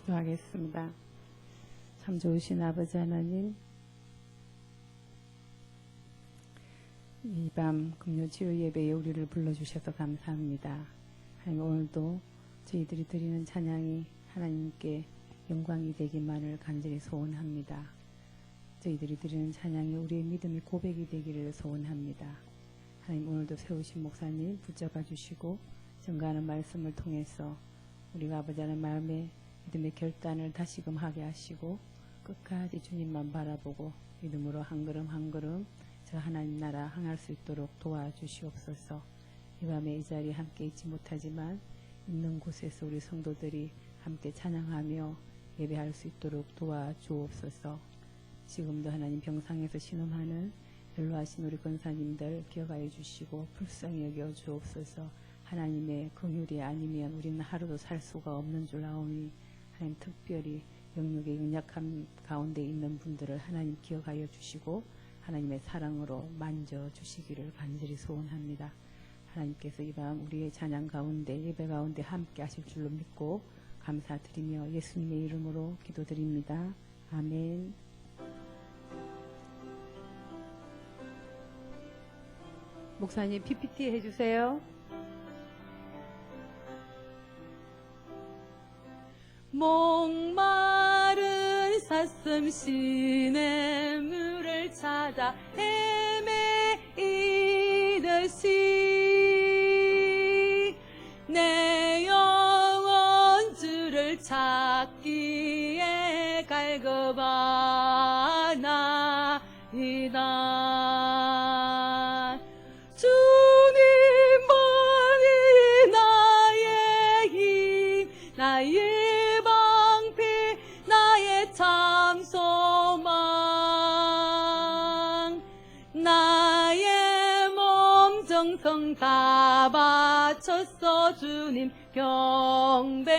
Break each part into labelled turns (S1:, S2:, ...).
S1: 기도하겠습니다. 참 좋으신 아버지 하나님, 이 밤 금요치유 예배에 우리를 불러주셔서 감사합니다. 하나님, 오늘도 저희들이 드리는 찬양이 하나님께 영광이 되기만을 간절히 소원합니다. 저희들이 드리는 찬양이 우리의 믿음의 고백이 되기를 소원합니다. 하나님, 오늘도 세우신 목사님 붙잡아 주시고 증거하는 말씀을 통해서 우리가 아버지 하나님 마음에 믿음의 결단을 다시금 하게 하시고 끝까지 주님만 바라보고 믿음으로 한 걸음 한 걸음 저 하나님 나라 향할 수 있도록 도와주시옵소서. 이 밤에 이 자리에 함께 있지 못하지만 있는 곳에서 우리 성도들이 함께 찬양하며 예배할 수 있도록 도와주옵소서. 지금도 하나님 병상에서 신음하는 연로하신 우리 권사님들 기억하여 주시고 불쌍히 여겨 주옵소서. 하나님의 긍휼이 아니면 우리는 하루도 살 수가 없는 줄 아오니 하나님, 특별히 영육의 연약함 가운데 있는 분들을 하나님 기억하여 주시고 하나님의 사랑으로 만져주시기를 간절히 소원합니다. 하나님께서 이 밤 우리의 찬양 가운데 예배 가운데 함께 하실 줄로 믿고 감사드리며 예수님의 이름으로 기도드립니다. 아멘. 목사님 PPT 해주세요. 목마른 사슴 시냇물을 찾아 헤매이듯이 내 영혼 주를 찾기에 갈급하나이다. 주님만이 나의 힘, 나의 참 소망, 나의 몸 정성 다 바쳤어 주님 경배합니다.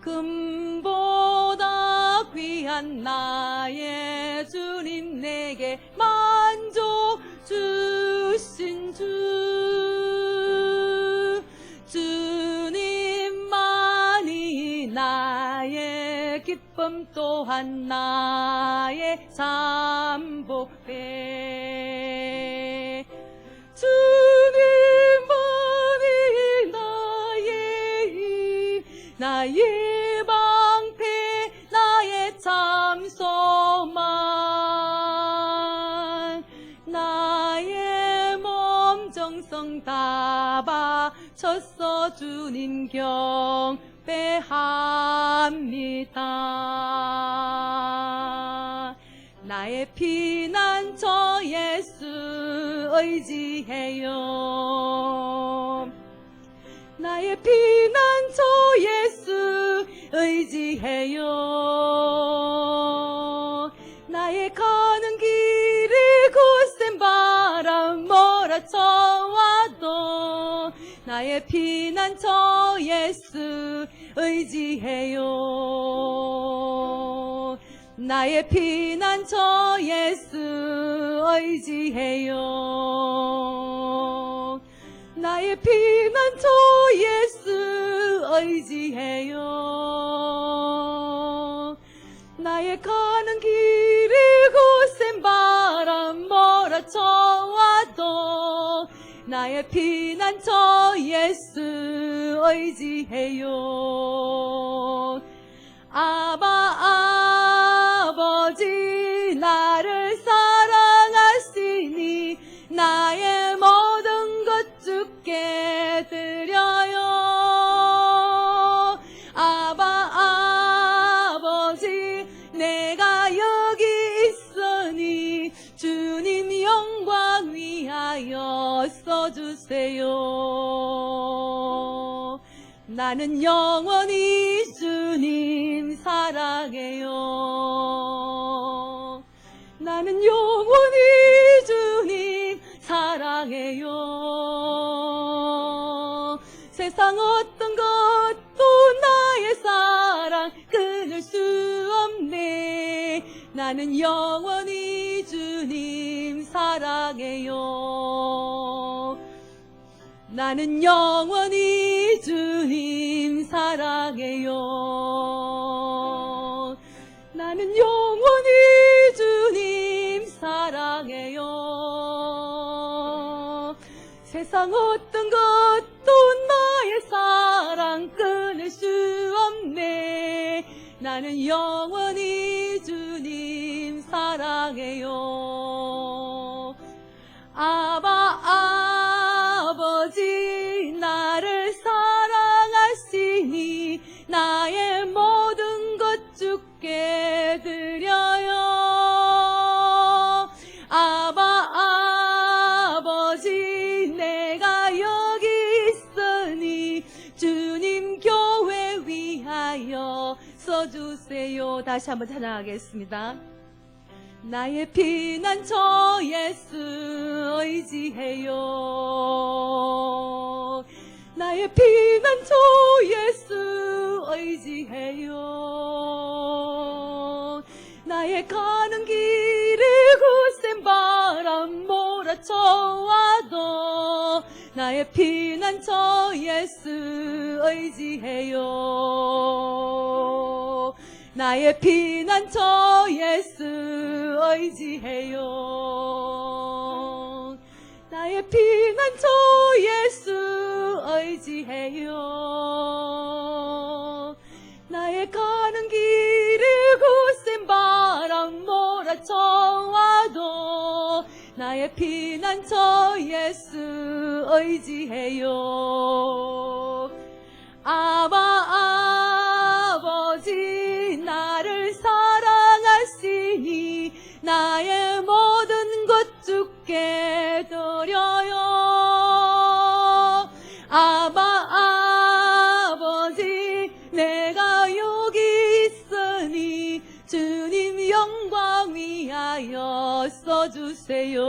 S1: 금보다 귀한 나의 주님, 내게 만족 주신 주님만이 나의 기쁨 또한 나의 잠복배. 주님만이 나의 힘, 나의 방패, 나의 참 소망, 나의 몸 정성 다 바쳤어 주님 경배합니다. 나의 피난처 예수 의지해요. 나의 피난처 예수 의지해요. 나의 가는 길이 굳센 바람 몰아쳐와도 나의 피난처 예수 의지해요. 나의 피난처 예수 의지해요. 나의 피난처 예수 의지해요. 나의 가는 길이 굳센 바람 몰아쳐와도 나의 피난처 예수 의지해요. 아버지 나를 사랑하시니 나의 모든 것 주께 드려요. 아버지 내가 여기 있으니 주님 영광 위하여 써주세요. 나는 영원히 주님 사랑해요. 나는 영원히 주님 사랑해요. 세상 어떤 것도 나의 사랑 끊을 수 없네. 나는 영원히 주님 사랑해요. 나는 영원히 주님 사랑해요. 나는 영원히 주님 사랑해요. 세상 어떤 것도 나의 사랑 끊을 수 없네. 나는 영원히 주님 사랑해요. 아버지 나를 사랑하시니 나의 모든 것 주께 드려요. 아버지 내가 여기 있으니 주님 교회 위하여 써주세요. 다시 한번 찬양하겠습니다. 나의 피난처 예수 의지해요. 나의 피난처 예수 의지해요. 나의 가는 길에 거센 바람 몰아쳐와도 나의 피난처 예수 의지해요. 나의 피난처 예수 의지해요. 나의 피난처 예수 의지해요. 나의 가는 길에 거센 바람 몰아쳐와도 나의 피난처 예수 의지해요. 아버지 나를 사랑하시니 나의 모든 것 주께 드려요. 아버지 내가 여기 있으니 주님 영광 위하여 써주세요.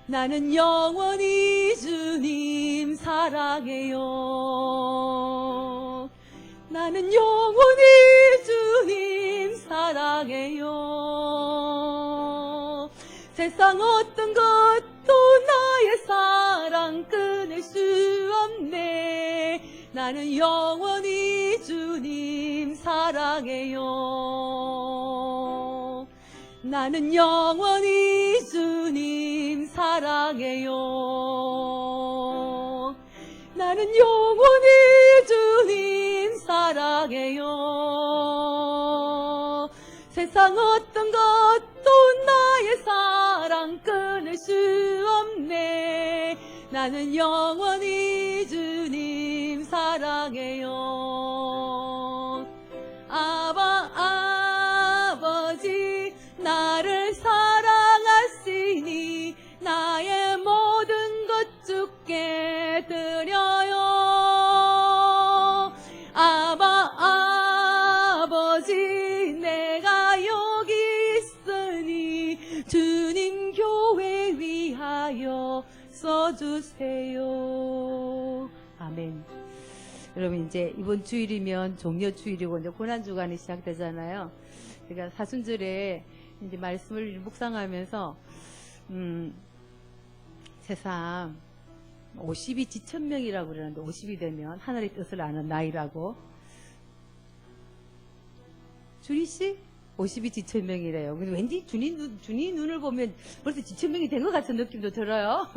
S1: 나는 영원히 주님 사랑해요. 나는 영원히 주님 사랑해요. 세상 어떤 것도 나의 사랑 끊을 수 없네. 나는 영원히 주님 사랑해요. 나는 영원히 주님 사랑해요. 나는 영원히 주님 사랑해요. 세상 어떤 것도 나의 사랑 끊을 수 없네. 나는 영원히 주님 사랑해요. 아버지 나를 사랑하시니 나의 모든 것 주께 드려요. 아버지 내가 여기 있으니 주님 교회 위하여 써주세요. 아멘. 여러분 이제 이번 주일이면 종려주일이고 이제 고난주간이 시작되잖아요. 제가 사순절에 이제 말씀을 묵상하면서 세상 50이 지천명이라고 그러는데 50이 되면 하늘의 뜻을 아는 나이라고. 주리씨 50이 지천명이래요. 근데 왠지 주니 눈을 보면 벌써 지천명이 된 것 같은 느낌도 들어요.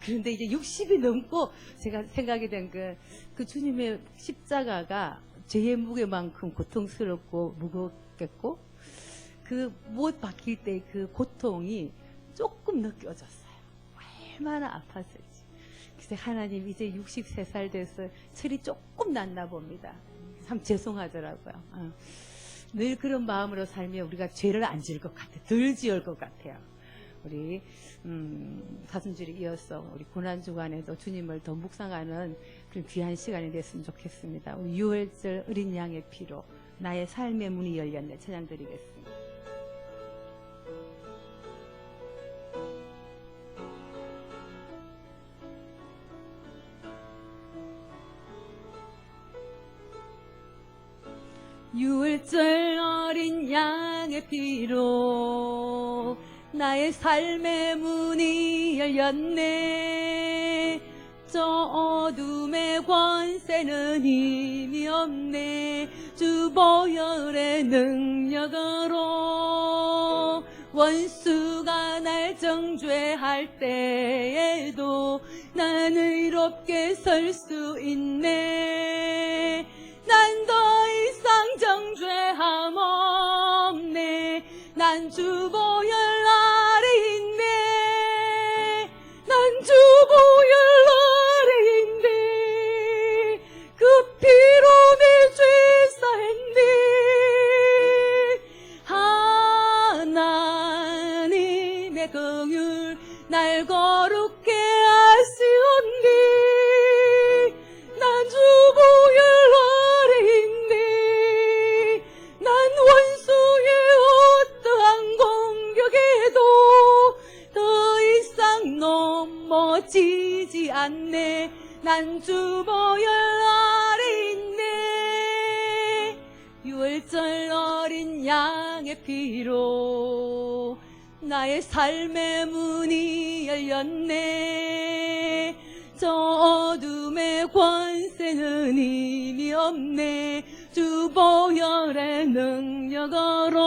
S1: 그런데 이제 60이 넘고 제가 생각이 된 그 주님의 십자가가 죄의 무게만큼 고통스럽고 무겁겠고 그 못 박힐 때 그 고통이 조금 느껴졌어요. 얼마나 아팠을지. 그래서 하나님 이제 63살 돼서 철이 조금 났나 봅니다. 참 죄송하더라고요. 늘 그런 마음으로 살면 우리가 죄를 안 지을 것 같아요. 덜 지을 것 같아요. 우리 사순절에 이어서 우리 고난주간에도 주님을 더 묵상하는 그런 귀한 시간이 됐으면 좋겠습니다. 우리 6월절 어린 양의 피로 나의 삶의 문이 열렸네 찬양 드리겠습니다. 유월절 어린 양의 피로 나의 삶의 문이 열렸네.
S2: 저 어둠의 권세는 힘이 없네. 주 보혈의 능력으로 원수가 날 정죄할 때에도 난 의롭게 설 수 있네. 난 더 이상 정죄함 없네. 난 주 보혈 아래 있네. 난 주 보혈 아래 있네. 그 피로 내 죄 사했네. 하나님의 긍휼 날 거룩해 하시옵니. 난 주 보혈 아래 있네. 난 원수의 어떠한 공격에도 더 이상 넘어지지 않네. 난 주 보혈 아래 있네. 유월절 어린 양의 피로 나의 삶의 문이 열렸네. 저 어둠의 권세는 힘이 없네. 주 보혈의 능력으로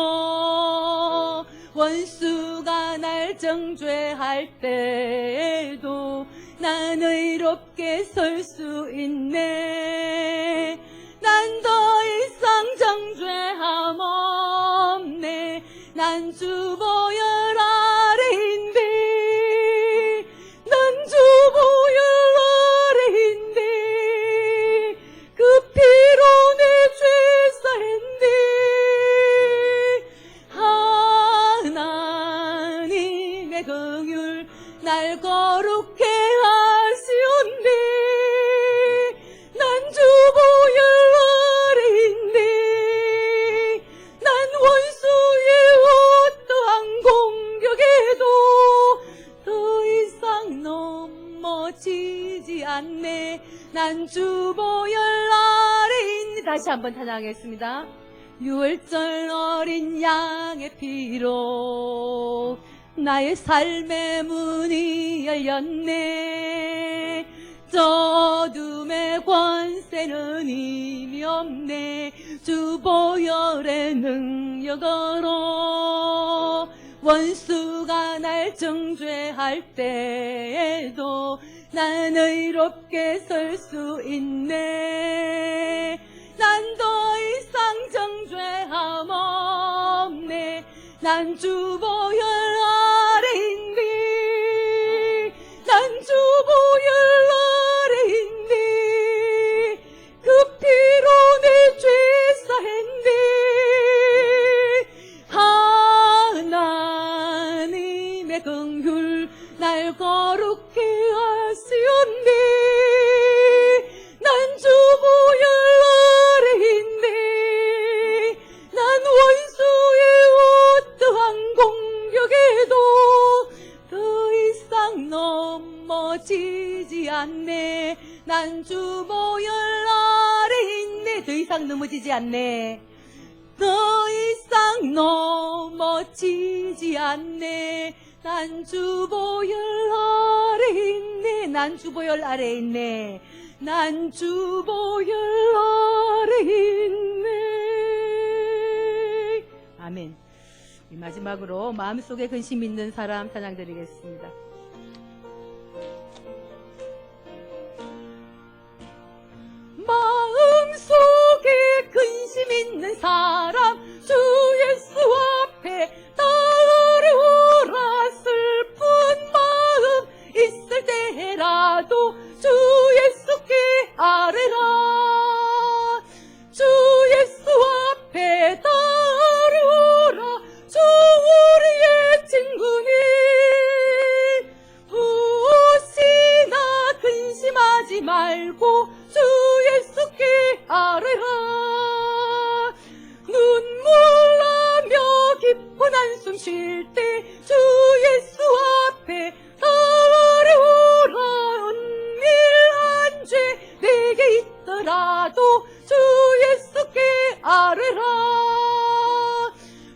S2: 원수가 날 정죄할 때에도 난 의롭게 설 수 있네. 난 더 이상 정죄함 없네. 난 주 보혈 아래 있네. 난 주 보혈 아래 있네. 그 피로 내 죄 사했네. 하나님의 긍휼 날 거룩해 하시옵네. 난 주 보혈 아래 있네. 난 원수의 어떠한 공격에도 더 이상 넘어지지 않네. 난 주 보혈 아래 있네. 다시 한번 찬양하겠습니다. 유월절 어린 양의 피로 나의 삶의 문이 열렸네. 저 어둠의 권세는 힘이 없네. 주 보혈의 능력으로 원수가 날 정죄할 때에도 난 의롭게 설 수 있네. 난 더 이상 정죄함 없네. 난 주 보혈 아래 있네. 난 주 보혈 아래 있네. 그 피로 내 죄 사했네. 하나님의 긍휼 날 거룩해 하시옵네. 난 주 보혈 아래 있네. 난 원수의 어떠한 공격에도 더 이상 넘어지지 않네. 난 주 보혈 아래 있네. 더 이상 넘어지지 않네. 더 이상 넘어지지 않네. 난 주 보혈 아래 있네. 난 주 보혈 아래 있네. 난 주 보혈 아래 있네. 아멘. 마지막으로 마음속에 근심 있는 사람 찬양 드리겠습니다. 마음속에 근심 있는 사람 주 예수 앞에 따라오라. 슬픈 마음 있을 때라도 주 예수께 아뢰라. 주 예수 앞에 따라오라. 주 우리의 친구니 혹시나 근심하지 말고 주 예수께 아뢰라. 눈물 나며 깊은 한숨 쉴 때 주 예수 앞에 따라오라. 은밀한 죄 내게 있더라도 주 예수께 아뢰라.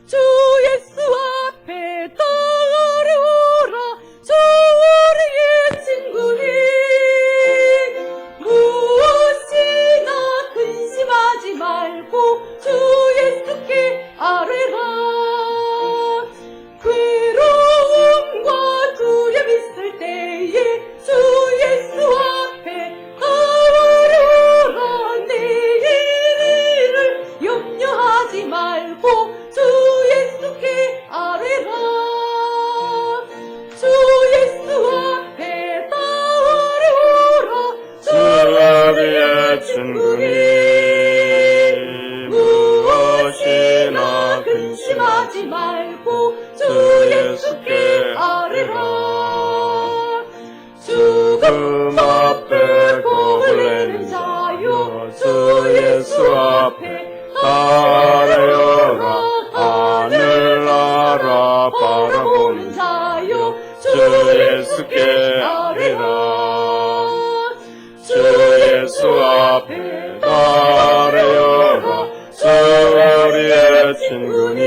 S2: 주 예수 앞에 따라오라. 주 우리의 친구니
S3: 금 앞에 겁을 내는 자여 주 예수 앞에 아뢰어라. 하늘나라 바라보는 자여 주 예수께 아뢰라. 주 예수 앞에 아뢰어라. 주 우리의 친구니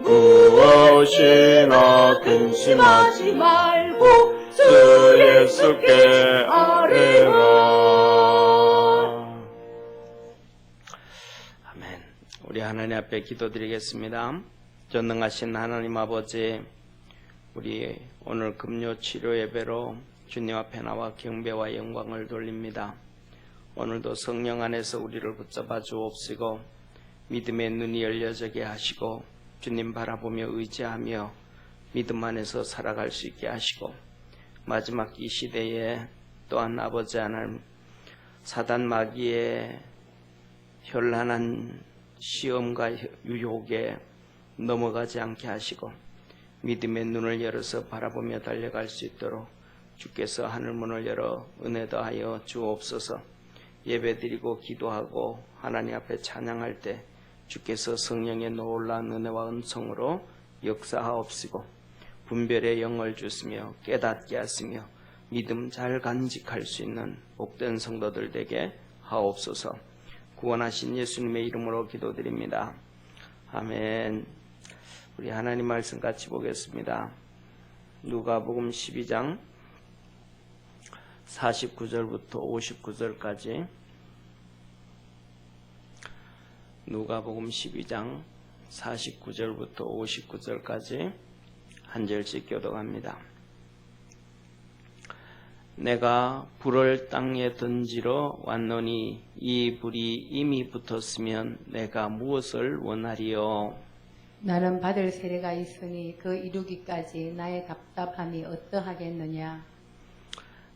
S3: 무엇이나 근심하지 말고 주 예수께 아뢰라. 아멘. 우리 하나님 앞에 기도드리겠습니다. 전능하신 하나님 아버지, 우리 오늘 금요 치료 예배로 주님 앞에 나와 경배와 영광을 돌립니다. 오늘도 성령 안에서 우리를 붙잡아 주옵시고 믿음의 눈이 열려지게 하시고 주님 바라보며 의지하며 믿음 안에서 살아갈 수 있게 하시고 마지막 이 시대에 또한 아버지 하나님 사단 마귀의 현란한 시험과 유혹에 넘어가지 않게 하시고 믿음의 눈을 열어서 바라보며 달려갈 수 있도록 주께서 하늘문을 열어 은혜 더하여 주옵소서. 예배드리고 기도하고 하나님 앞에 찬양할 때 주께서 성령의 놀라운 은혜와 은총으로 역사하옵시고 분별의 영을 주시며 깨닫게 하시며 믿음 잘 간직할 수 있는 복된 성도들 되게 하옵소서. 구원하신 예수님의 이름으로 기도드립니다. 아멘. 우리 하나님 말씀 같이 보겠습니다. 누가복음 12장 49절부터 59절까지 누가복음 12장 49절부터 59절까지 한 절씩 교독합니다. 내가 불을 땅에 던지러 왔노니 이 불이 이미 붙었으면 내가 무엇을 원하리요?
S1: 나는 받을 세례가 있으니 그 이루기까지 나의 답답함이 어떠하겠느냐?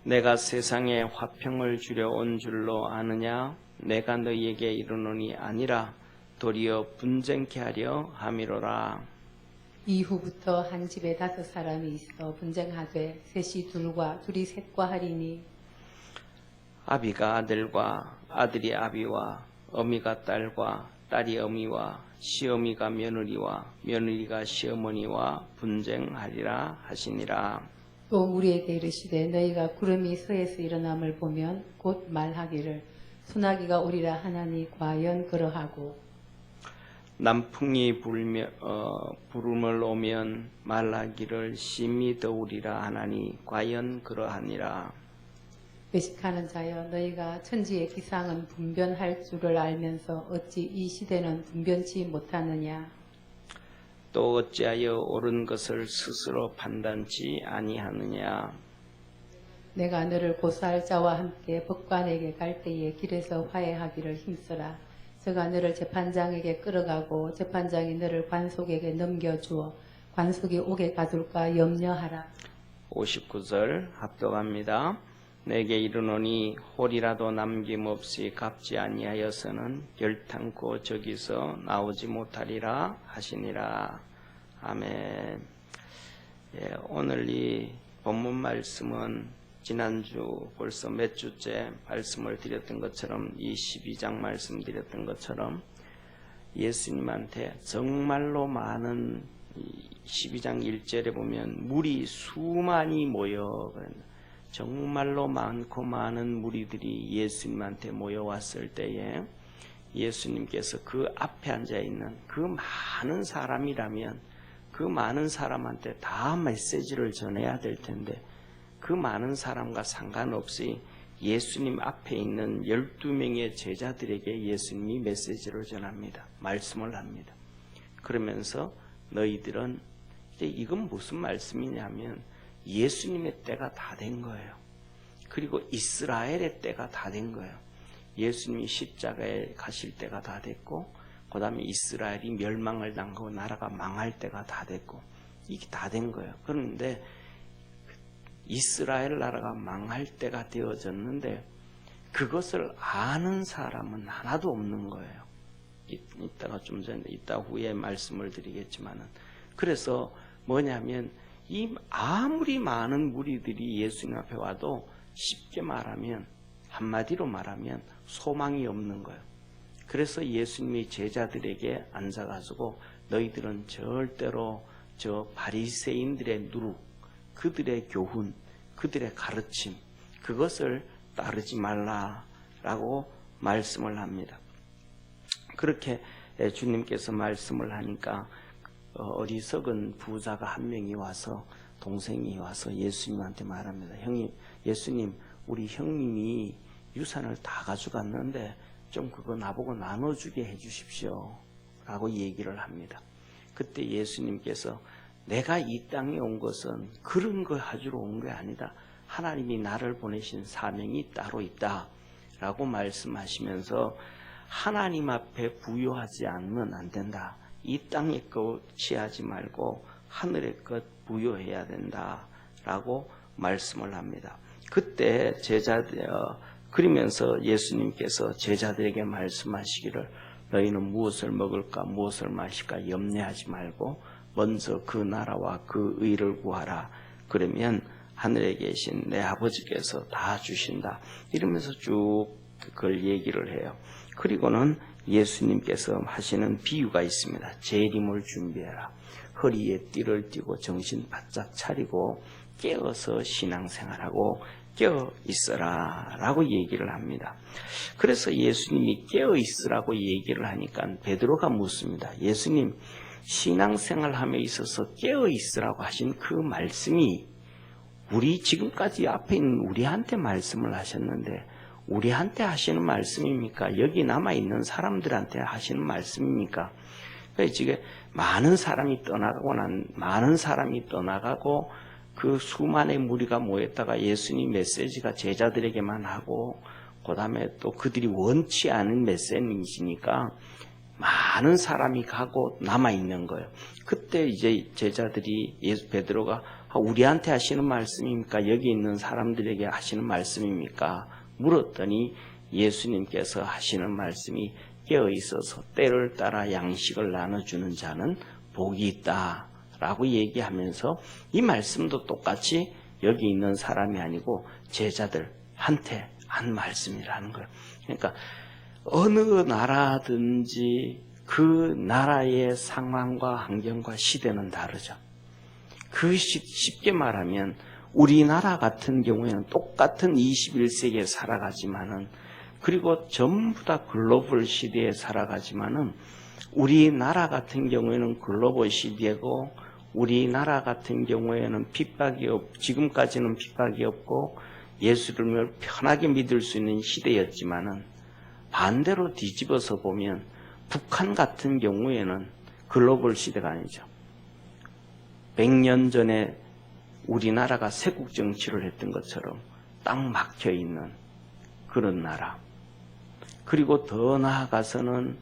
S3: 내가 세상에 화평을 주려 온 줄로 아느냐? 내가 너희에게 이르노니 아니라 도리어 분쟁케 하려 함이로라.
S1: 이후부터 한 집에 5사람이 있어 분쟁하되 셋이 둘과 둘이 셋과 하리니
S3: 아비가 아들과 아들이 아비와 어미가 딸과 딸이 어미와 시어미가 며느리와 며느리가 시어머니와 분쟁하리라 하시니라.
S1: 또 우리에게 이르시되 너희가 구름이 서에서 일어남을 보면 곧 말하기를 소나기가 오리라 하나니 과연 그러하고
S3: 남풍이 부름을 오면 말하기를 심히 더우리라 하나니 과연 그러하니라.
S1: 외식하는 자여 너희가 천지의 기상은 분변할 줄을 알면서 어찌 이 시대는 분변치 못하느냐.
S3: 또 어찌하여 옳은 것을 스스로 판단치 아니하느냐.
S1: 내가 너를 고소할 자와 함께 법관에게 갈 때에 길에서 화해하기를 힘써라. 저가 너를 재판장에게 끌어가고 재판장이 너를 관속에게 넘겨주어 관속이 오게 가둘까 염려하라.
S3: 59절 합독합니다. 내게 이르노니 홀이라도 남김없이 갚지 아니하여서는 결탄코 저기서 나오지 못하리라 하시니라. 아멘. 예, 오늘 이 본문 말씀은 지난주 벌써 몇 주째 말씀을 드렸던 것처럼 이 12장 말씀드렸던 것처럼 예수님한테 정말로 많은 12장 1절에 보면 물이 수많이 모여 정말로 많고 많은 무리들이 예수님한테 모여왔을 때에 예수님께서 그 앞에 앉아있는 그 많은 사람이라면 그 많은 사람한테 다 메시지를 전해야 될 텐데 그 많은 사람과 상관없이 예수님 앞에 있는 12명의 제자들에게 예수님이 메시지를 전합니다. 말씀을 합니다. 그러면서 너희들은 이제 이건 무슨 말씀이냐면 예수님의 때가 다 된 거예요. 그리고 이스라엘의 때가 다 된 거예요. 예수님이 십자가에 가실 때가 다 됐고 그 다음에 이스라엘이 멸망을 당하고 나라가 망할 때가 다 됐고 이게 다 된 거예요. 그런데 이스라엘 나라가 망할 때가 되어졌는데 그것을 아는 사람은 하나도 없는 거예요. 이따가 좀 전에 이따 후에 말씀을 드리겠지만은 그래서 뭐냐면 이 아무리 많은 무리들이 예수님 앞에 와도 쉽게 말하면, 한마디로 말하면 소망이 없는 거예요. 그래서 예수님이 제자들에게 앉아가지고 너희들은 절대로 저 바리새인들의 누룩, 그들의 교훈, 그들의 가르침, 그것을 따르지 말라라고 말씀을 합니다. 그렇게 주님께서 말씀을 하니까 어리석은 부자가 한 명이 와서, 동생이 와서 예수님한테 말합니다. 형님, 예수님, 우리 형님이 유산을 다 가져갔는데 좀 그거 나보고 나눠주게 해주십시오 라고 얘기를 합니다. 그때 예수님께서 내가 이 땅에 온 것은 그런 거 하주러 온 게 아니다. 하나님이 나를 보내신 사명이 따로 있다 라고 말씀하시면서 하나님 앞에 부요하지 않으면 안 된다. 이 땅의 것 취하지 말고 하늘의 것 부요해야 된다 라고 말씀을 합니다. 그때 그러면서 예수님께서 제자들에게 말씀하시기를 너희는 무엇을 먹을까 무엇을 마실까 염려하지 말고 먼저 그 나라와 그 의를 구하라. 그러면 하늘에 계신 내 아버지께서 다 주신다. 이러면서 쭉 그걸 얘기를 해요. 그리고는 예수님께서 하시는 비유가 있습니다. 재림을 준비해라. 허리에 띠를 띠고 정신 바짝 차리고 깨어서 신앙생활하고 깨어 있어라 라고 얘기를 합니다. 그래서 예수님이 깨어 있으라고 얘기를 하니까 베드로가 묻습니다. 예수님, 신앙생활함에 있어서 깨어 있으라고 하신 그 말씀이 우리 지금까지 앞에 있는 우리한테 말씀을 하셨는데 우리한테 하시는 말씀입니까? 여기 남아있는 사람들한테 하시는 말씀입니까? 지금 많은 사람이 떠나가고 그 수많은 무리가 모였다가 예수님 메시지가 제자들에게만 하고 그 다음에 또 그들이 원치 않은 메시지니까 많은 사람이 가고 남아있는 거예요. 그때 이제 제자들이 베드로가 우리한테 하시는 말씀입니까? 여기 있는 사람들에게 하시는 말씀입니까? 물었더니 예수님께서 하시는 말씀이 깨어 있어서 때를 따라 양식을 나눠주는 자는 복이 있다 라고 얘기하면서 이 말씀도 똑같이 여기 있는 사람이 아니고 제자들한테 한 말씀이라는 거예요. 그러니까 어느 나라든지 그 나라의 상황과 환경과 시대는 다르죠. 쉽게 말하면 우리나라 같은 경우에는 똑같은 21세기에 살아가지만은 그리고 전부 다 글로벌 시대에 살아가지만은 우리나라 같은 경우에는 글로벌 시대고 우리나라 같은 경우에는 지금까지는 핍박이 없고 예수를 편하게 믿을 수 있는 시대였지만은 반대로 뒤집어서 보면 북한 같은 경우에는 글로벌 시대가 아니죠. 100년 전에 우리나라가 세국 정치를 했던 것처럼 딱 막혀 있는 그런 나라. 그리고 더 나아가서는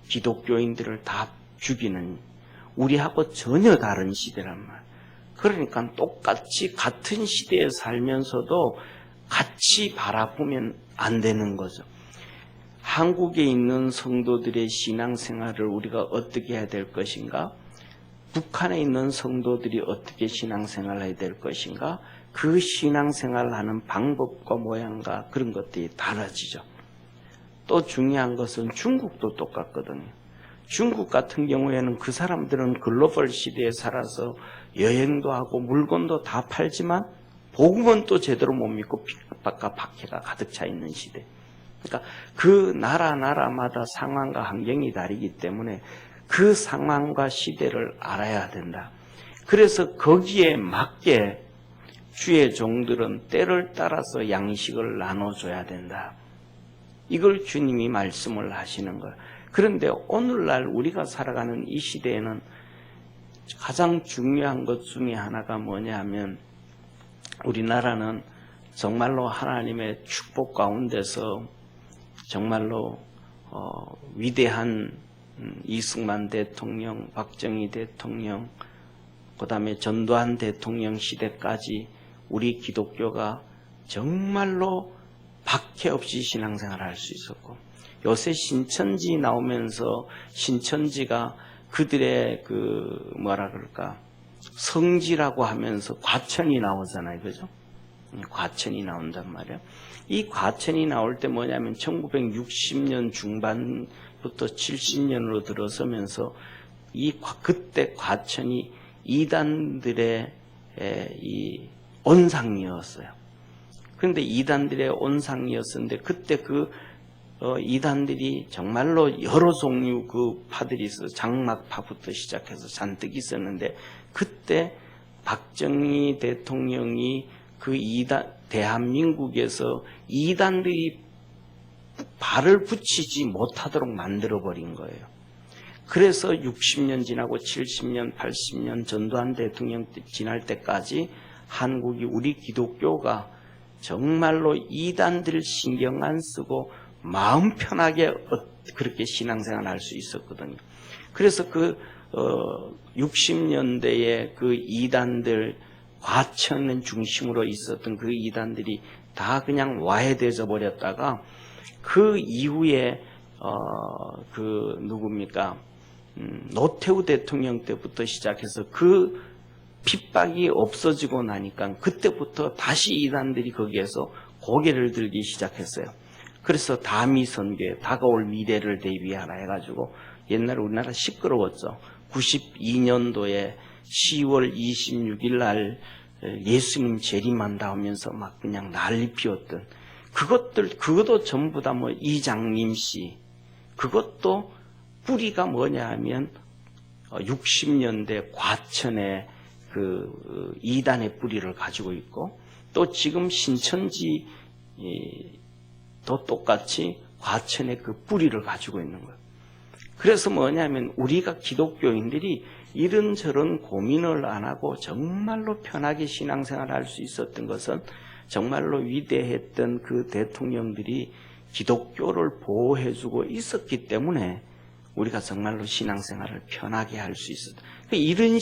S3: 기독교인들을 다 죽이는 우리하고 전혀 다른 시대란 말. 그러니까 똑같이 같은 시대에 살면서도 같이 바라보면 안 되는 거죠. 한국에 있는 성도들의 신앙생활을 우리가 어떻게 해야 될 것인가? 북한에 있는 성도들이 어떻게 신앙생활을 해야 될 것인가? 그 신앙생활을 하는 방법과 모양과 그런 것들이 달라지죠. 또 중요한 것은 중국도 똑같거든요. 중국 같은 경우에는 그 사람들은 글로벌 시대에 살아서 여행도 하고 물건도 다 팔지만 복음은 또 제대로 못 믿고 핍박과 박해가 가득 차 있는 시대. 그러니까 그 나라마다 상황과 환경이 다르기 때문에 그 상황과 시대를 알아야 된다. 그래서 거기에 맞게 주의 종들은 때를 따라서 양식을 나눠줘야 된다. 이걸 주님이 말씀을 하시는 거예요. 그런데 오늘날 우리가 살아가는 이 시대에는 가장 중요한 것 중에 하나가 뭐냐 하면 우리나라는 정말로 하나님의 축복 가운데서 정말로 위대한 이승만 대통령, 박정희 대통령, 그 다음에 전두환 대통령 시대까지 우리 기독교가 정말로 박해 없이 신앙생활을 할 수 있었고 요새 신천지 나오면서 신천지가 그들의 그 뭐라 그럴까 성지라고 하면서 과천이 나오잖아요, 그죠? 과천이 나온단 말이에요. 이 과천이 나올 때 뭐냐면 1960년 중반부터 70년으로 들어서면서 그때 과천이 이단들의 이 온상이었어요. 그런데 이단들의 온상이었었는데 그때 이단들이 정말로 여러 종류 그 파들이 있어서 장막파부터 시작해서 잔뜩 있었는데 그때 박정희 대통령이 대한민국에서 이단들이 발을 붙이지 못하도록 만들어버린 거예요. 그래서 60년 지나고 70년, 80년 전두환 대통령 지날 때까지 한국이 우리 기독교가 정말로 이단들 신경 안 쓰고 마음 편하게 그렇게 신앙생활 할 수 있었거든요. 그래서 60년대에 그 이단들 과천을 중심으로 있었던 그 이단들이 다 그냥 와해되어 버렸다가 그 이후에 누굽니까? 노태우 대통령 때부터 시작해서 그 핍박이 없어지고 나니까 그때부터 다시 이단들이 거기에서 고개를 들기 시작했어요. 그래서 다미선교회, 다가올 미래를 대비하라 해가지고 옛날에 우리나라 시끄러웠죠. 92년도에 10월 26일 날 예수님 재림한다 하면서 막 그냥 난리 피웠던 그것도 전부 다 뭐 이장님 씨, 그것도 뿌리가 뭐냐 하면 60년대 과천의 그 이단의 뿌리를 가지고 있고 또 지금 신천지 도 똑같이 과천의 그 뿌리를 가지고 있는 거예요. 그래서 뭐냐면 우리가 기독교인들이 이런저런 고민을 안 하고 정말로 편하게 신앙생활을 할 수 있었던 것은 정말로 위대했던 그 대통령들이 기독교를 보호해주고 있었기 때문에 우리가 정말로 신앙생활을 편하게 할 수 있었다. 이런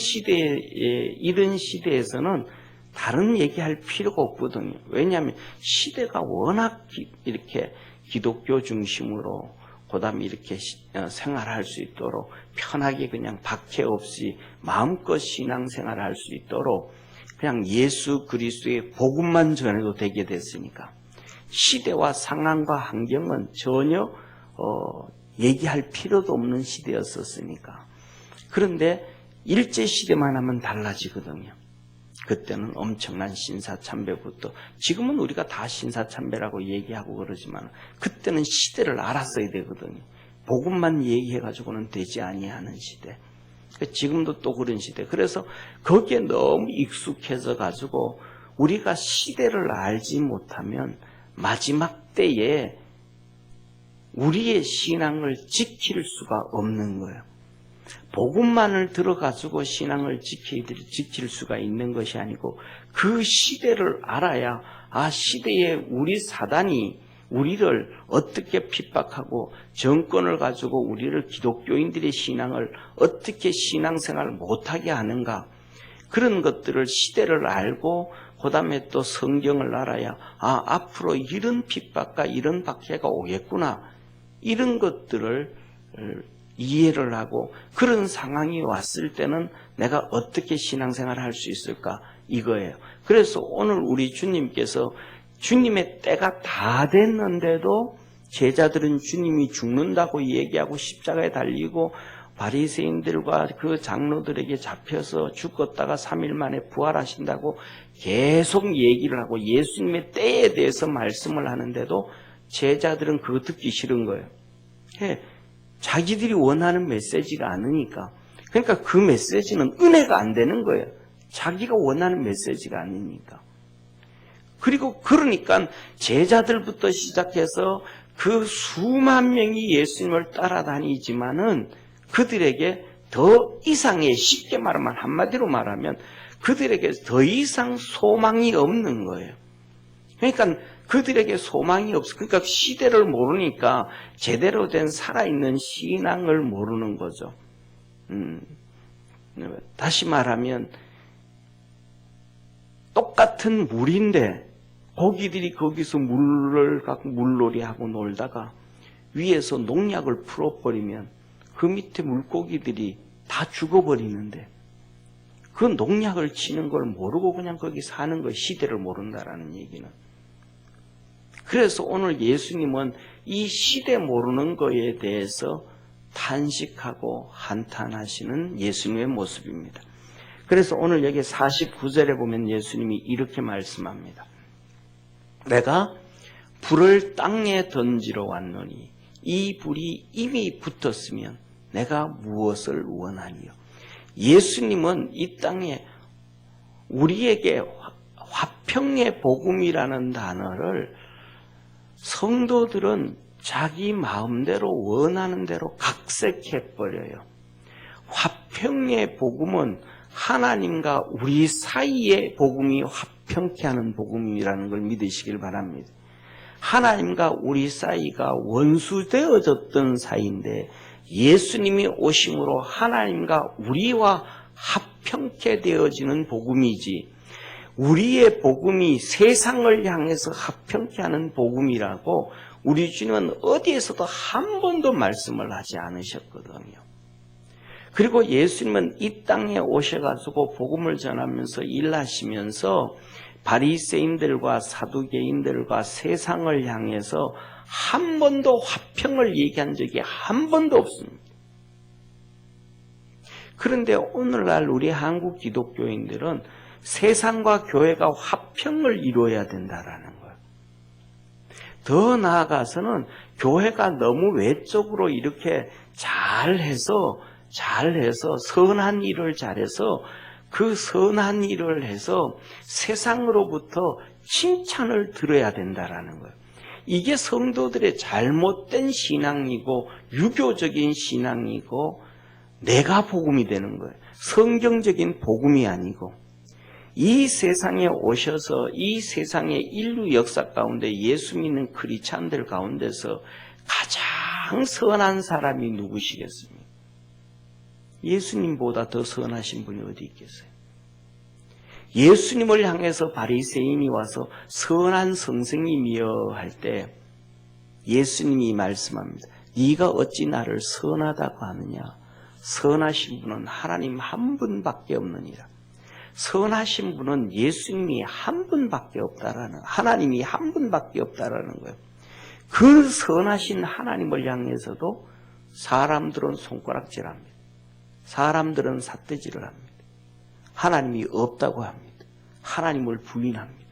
S3: 시대에서는 다른 얘기할 필요가 없거든요. 왜냐하면 시대가 워낙 이렇게 기독교 중심으로 그다음에 이렇게 생활할 수 있도록 편하게 그냥 박해 없이 마음껏 신앙생활을 할 수 있도록 그냥 예수 그리스도의 복음만 전해도 되게 됐으니까 시대와 상황과 환경은 전혀 얘기할 필요도 없는 시대였었으니까. 그런데 일제시대만 하면 달라지거든요. 그때는 엄청난 신사참배부터, 지금은 우리가 다 신사참배라고 얘기하고 그러지만 그때는 시대를 알았어야 되거든요. 복음만 얘기해가지고는 되지 아니하는 시대. 지금도 또 그런 시대. 그래서 거기에 너무 익숙해져 가지고 우리가 시대를 알지 못하면 마지막 때에 우리의 신앙을 지킬 수가 없는 거예요. 복음만을 들어가지고 신앙을 지킬 수가 있는 것이 아니고 그 시대를 알아야 시대에 우리 사단이 우리를 어떻게 핍박하고 정권을 가지고 우리를 기독교인들의 신앙을 어떻게 신앙생활 못하게 하는가, 그런 것들을 시대를 알고 그 다음에 또 성경을 알아야 앞으로 이런 핍박과 이런 박해가 오겠구나, 이런 것들을 이해를 하고 그런 상황이 왔을 때는 내가 어떻게 신앙생활을 할 수 있을까, 이거예요. 그래서 오늘 우리 주님께서 주님의 때가 다 됐는데도 제자들은 주님이 죽는다고 얘기하고 십자가에 달리고 바리새인들과 그 장로들에게 잡혀서 죽었다가 3일 만에 부활하신다고 계속 얘기를 하고 예수님의 때에 대해서 말씀을 하는데도 제자들은 그거 듣기 싫은 거예요. 자기들이 원하는 메시지가 아니니까. 그러니까 그 메시지는 은혜가 안 되는 거예요. 자기가 원하는 메시지가 아니니까. 그리고 그러니까 제자들부터 시작해서 그 수만 명이 예수님을 따라다니지만은 그들에게 더 이상의, 쉽게 말하면, 한마디로 말하면 그들에게 더 이상 소망이 없는 거예요. 그러니까 그들에게 소망이 없어. 그러니까 시대를 모르니까 제대로 된 살아있는 신앙을 모르는 거죠. 다시 말하면 똑같은 물인데 고기들이 거기서 물을 갖고 물놀이하고 놀다가 위에서 농약을 풀어버리면 그 밑에 물고기들이 다 죽어버리는데 그 농약을 치는 걸 모르고 그냥 거기 사는 거, 시대를 모른다라는 얘기는. 그래서 오늘 예수님은 이 시대 모르는 거에 대해서 탄식하고 한탄하시는 예수님의 모습입니다. 그래서 오늘 여기 49절에 보면 예수님이 이렇게 말씀합니다. 내가 불을 땅에 던지러 왔노니 이 불이 이미 붙었으면 내가 무엇을 원하니요. 예수님은 이 땅에 우리에게 화평의 복음이라는 단어를 성도들은 자기 마음대로 원하는 대로 각색해버려요. 화평의 복음은 하나님과 우리 사이의 복음이 화평케 하는 복음이라는 걸 믿으시길 바랍니다. 하나님과 우리 사이가 원수되어졌던 사이인데 예수님이 오심으로 하나님과 우리와 화평케 되어지는 복음이지, 우리의 복음이 세상을 향해서 화평케 하는 복음이라고 우리 주님은 어디에서도 한 번도 말씀을 하지 않으셨거든요. 그리고 예수님은 이 땅에 오셔가지고 복음을 전하면서 일하시면서 바리새인들과 사두개인들과 세상을 향해서 한 번도 화평을 얘기한 적이 한 번도 없습니다. 그런데 오늘날 우리 한국 기독교인들은 세상과 교회가 화평을 이루어야 된다라는 거예요. 더 나아가서는 교회가 너무 외적으로 이렇게 잘해서 선한 일을 잘해서 그 선한 일을 해서 세상으로부터 칭찬을 들어야 된다라는 거예요. 이게 성도들의 잘못된 신앙이고 유교적인 신앙이고 내가 복음이 되는 거예요. 성경적인 복음이 아니고, 이 세상에 오셔서 이 세상의 인류 역사 가운데 예수 믿는 크리스찬들 가운데서 가장 선한 사람이 누구시겠습니까? 예수님보다 더 선하신 분이 어디 있겠어요? 예수님을 향해서 바리새인이 와서 선한 선생님이여 할 때 예수님이 말씀합니다. 네가 어찌 나를 선하다고 하느냐? 선하신 분은 하나님 한 분밖에 없느니라. 선하신 분은 예수님이 한 분밖에 없다라는, 하나님이 한 분밖에 없다라는 거예요. 그 선하신 하나님을 향해서도 사람들은 손가락질합니다. 사람들은 삿대질을 합니다. 하나님이 없다고 합니다. 하나님을 부인합니다.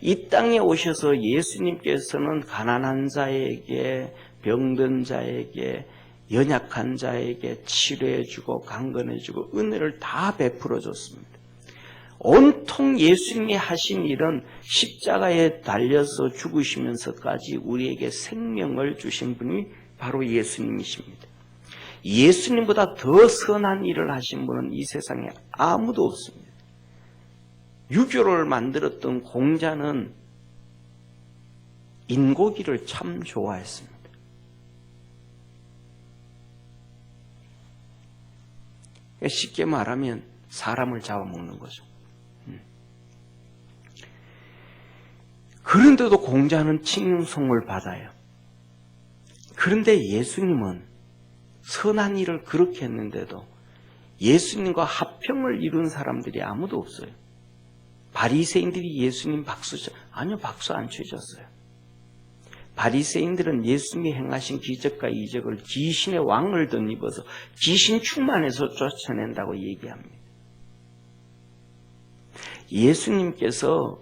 S3: 이 땅에 오셔서 예수님께서는 가난한 자에게, 병든 자에게, 연약한 자에게 치료해주고 강건해주고 은혜를 다 베풀어줬습니다. 온통 예수님이 하신 일은 십자가에 달려서 죽으시면서까지 우리에게 생명을 주신 분이 바로 예수님이십니다. 예수님보다 더 선한 일을 하신 분은 이 세상에 아무도 없습니다. 유교를 만들었던 공자는 인고기를 참 좋아했습니다. 쉽게 말하면 사람을 잡아먹는 거죠. 그런데도 공자는 칭송을 받아요. 그런데 예수님은 선한 일을 그렇게 했는데도 예수님과 화평을 이룬 사람들이 아무도 없어요. 바리새인들이 예수님 박수 안 쳐줬어요. 바리새인들은 예수님이 행하신 기적과 이적을 귀신의 왕을 덧입어서 귀신 충만해서 쫓아낸다고 얘기합니다. 예수님께서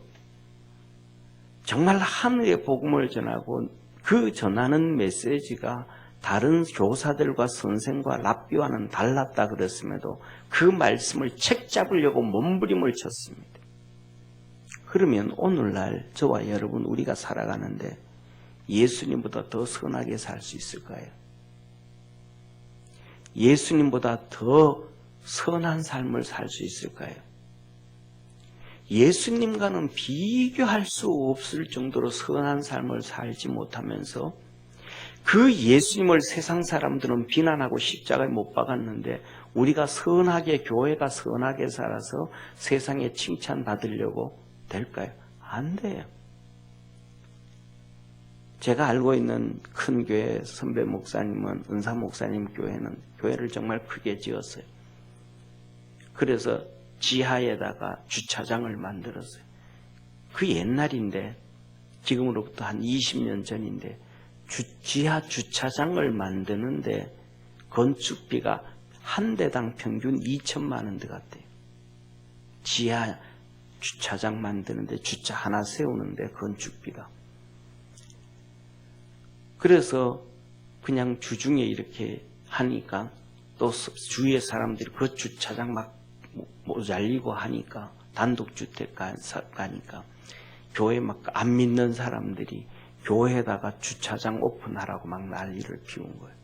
S3: 정말 하늘의 복음을 전하고 그 전하는 메시지가 다른 교사들과 선생과 랍비와는 달랐다 그랬음에도 그 말씀을 책 잡으려고 몸부림을 쳤습니다. 그러면 오늘날 저와 여러분 우리가 살아가는데 예수님보다 더 선하게 살 수 있을까요? 예수님보다 더 선한 삶을 살 수 있을까요? 예수님과는 비교할 수 없을 정도로 선한 삶을 살지 못하면서 그 예수님을 세상 사람들은 비난하고 십자가에 못 박았는데 우리가 선하게, 교회가 선하게 살아서 세상에 칭찬받으려고 될까요? 안 돼요. 제가 알고 있는 큰 교회 선배 목사님은 은사 목사님 교회를 정말 크게 지었어요. 그래서 지하에다가 주차장을 만들었어요. 그 옛날인데 지금으로부터 한 20년 전인데 지하 주차장을 만드는데 건축비가 한 대당 평균 2천만 원 들어갔대요. 지하 주차장 만드는데 주차 하나 세우는데 건축비가. 그래서 그냥 주중에 이렇게 하니까 또 주위의 사람들이 그 주차장 막 모자리고 하니까 단독주택 가니까 교회 막 안 믿는 사람들이 교회에다가 주차장 오픈하라고 막 난리를 피운 거예요.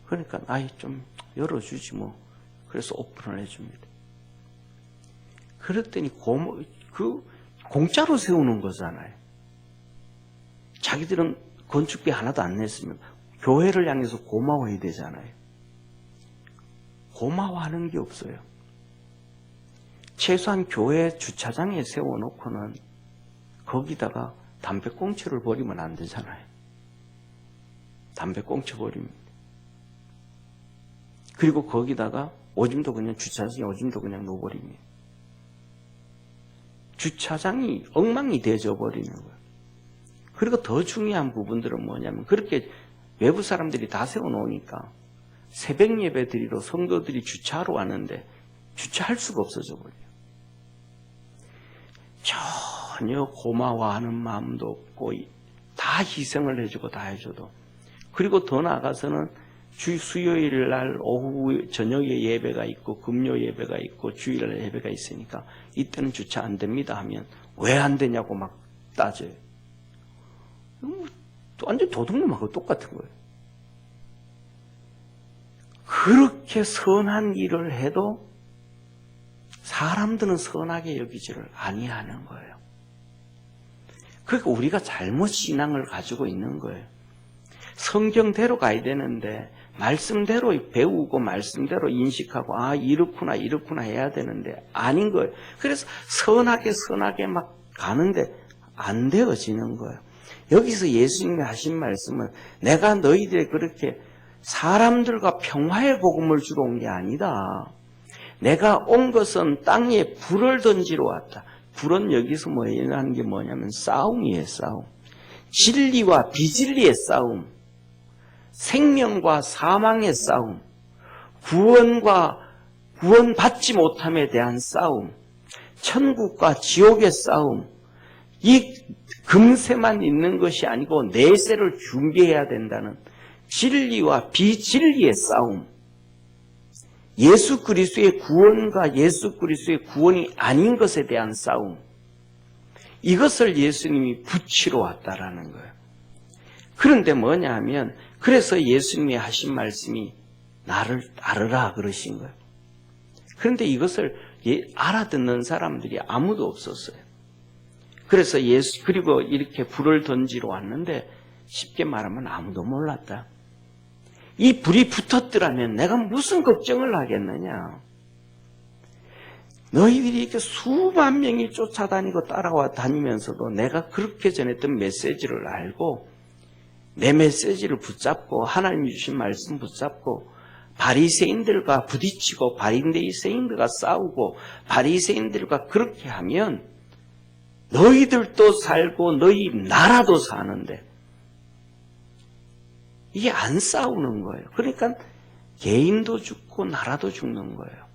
S3: 그러니까 아이 좀 열어주지 뭐. 그래서 오픈을 해줍니다. 그랬더니 공짜로 세우는 거잖아요. 자기들은 건축비 하나도 안 냈으면 교회를 향해서 고마워해야 되잖아요. 고마워하는 게 없어요. 최소한 교회 주차장에 세워놓고는 거기다가 담배꽁초를 버리면 안 되잖아요. 담배꽁초 버립니다. 그리고 거기다가 오줌도 그냥 주차장에 오줌도 그냥 놓아버립니다. 주차장이 엉망이 되어져 버리는 거예요. 그리고 더 중요한 부분들은 뭐냐면 그렇게 외부 사람들이 다 세워놓으니까 새벽 예배 드리러 성도들이 주차하러 왔는데 주차할 수가 없어져 버려요. 전혀 고마워하는 마음도 없고 다 희생을 해주고 다 해줘도. 그리고 더 나아가서는 수요일 날 오후 저녁에 예배가 있고 금요 예배가 있고 주일날 예배가 있으니까 이때는 주차 안 됩니다 하면 왜 안 되냐고 막 따져요. 완전 도둑놈하고 똑같은 거예요. 그렇게 선한 일을 해도 사람들은 선하게 여기지를 아니하는 거예요. 그러니까 우리가 잘못 신앙을 가지고 있는 거예요. 성경대로 가야 되는데 말씀대로 배우고 말씀대로 인식하고 아 이렇구나 해야 되는데 아닌 거예요. 그래서 선하게 막 가는데 안 되어지는 거예요. 여기서 예수님이 하신 말씀은 내가 너희들이 그렇게 사람들과 평화의 복음을 주러 온 게 아니다. 내가 온 것은 땅에 불을 던지러 왔다. 불은 여기서 하는 게 뭐냐면 싸움이에요. 싸움. 진리와 비진리의 싸움. 생명과 사망의 싸움. 구원받지 못함에 대한 싸움. 천국과 지옥의 싸움. 이 금세만 있는 것이 아니고 내세를 준비해야 된다는 진리와 비진리의 싸움. 예수 그리스도의 구원과 예수 그리스도의 구원이 아닌 것에 대한 싸움. 이것을 예수님이 붙이러 왔다라는 거예요. 그런데 뭐냐 하면 그래서 예수님이 하신 말씀이 나를 따르라 그러신 거예요. 그런데 이것을 알아듣는 사람들이 아무도 없었어요. 그래서 그리고 이렇게 불을 던지러 왔는데 쉽게 말하면 아무도 몰랐다. 이 불이 붙었더라면 내가 무슨 걱정을 하겠느냐. 너희들이 이렇게 수만 명이 쫓아다니고 따라와 다니면서도 내가 그렇게 전했던 메시지를 알고 내 메시지를 붙잡고 하나님이 주신 말씀 붙잡고 바리새인들과 부딪히고 바리새인들과 싸우고 바리새인들과 그렇게 하면 너희들도 살고 너희 나라도 사는데 이게 안 싸우는 거예요. 그러니까 개인도 죽고 나라도 죽는 거예요.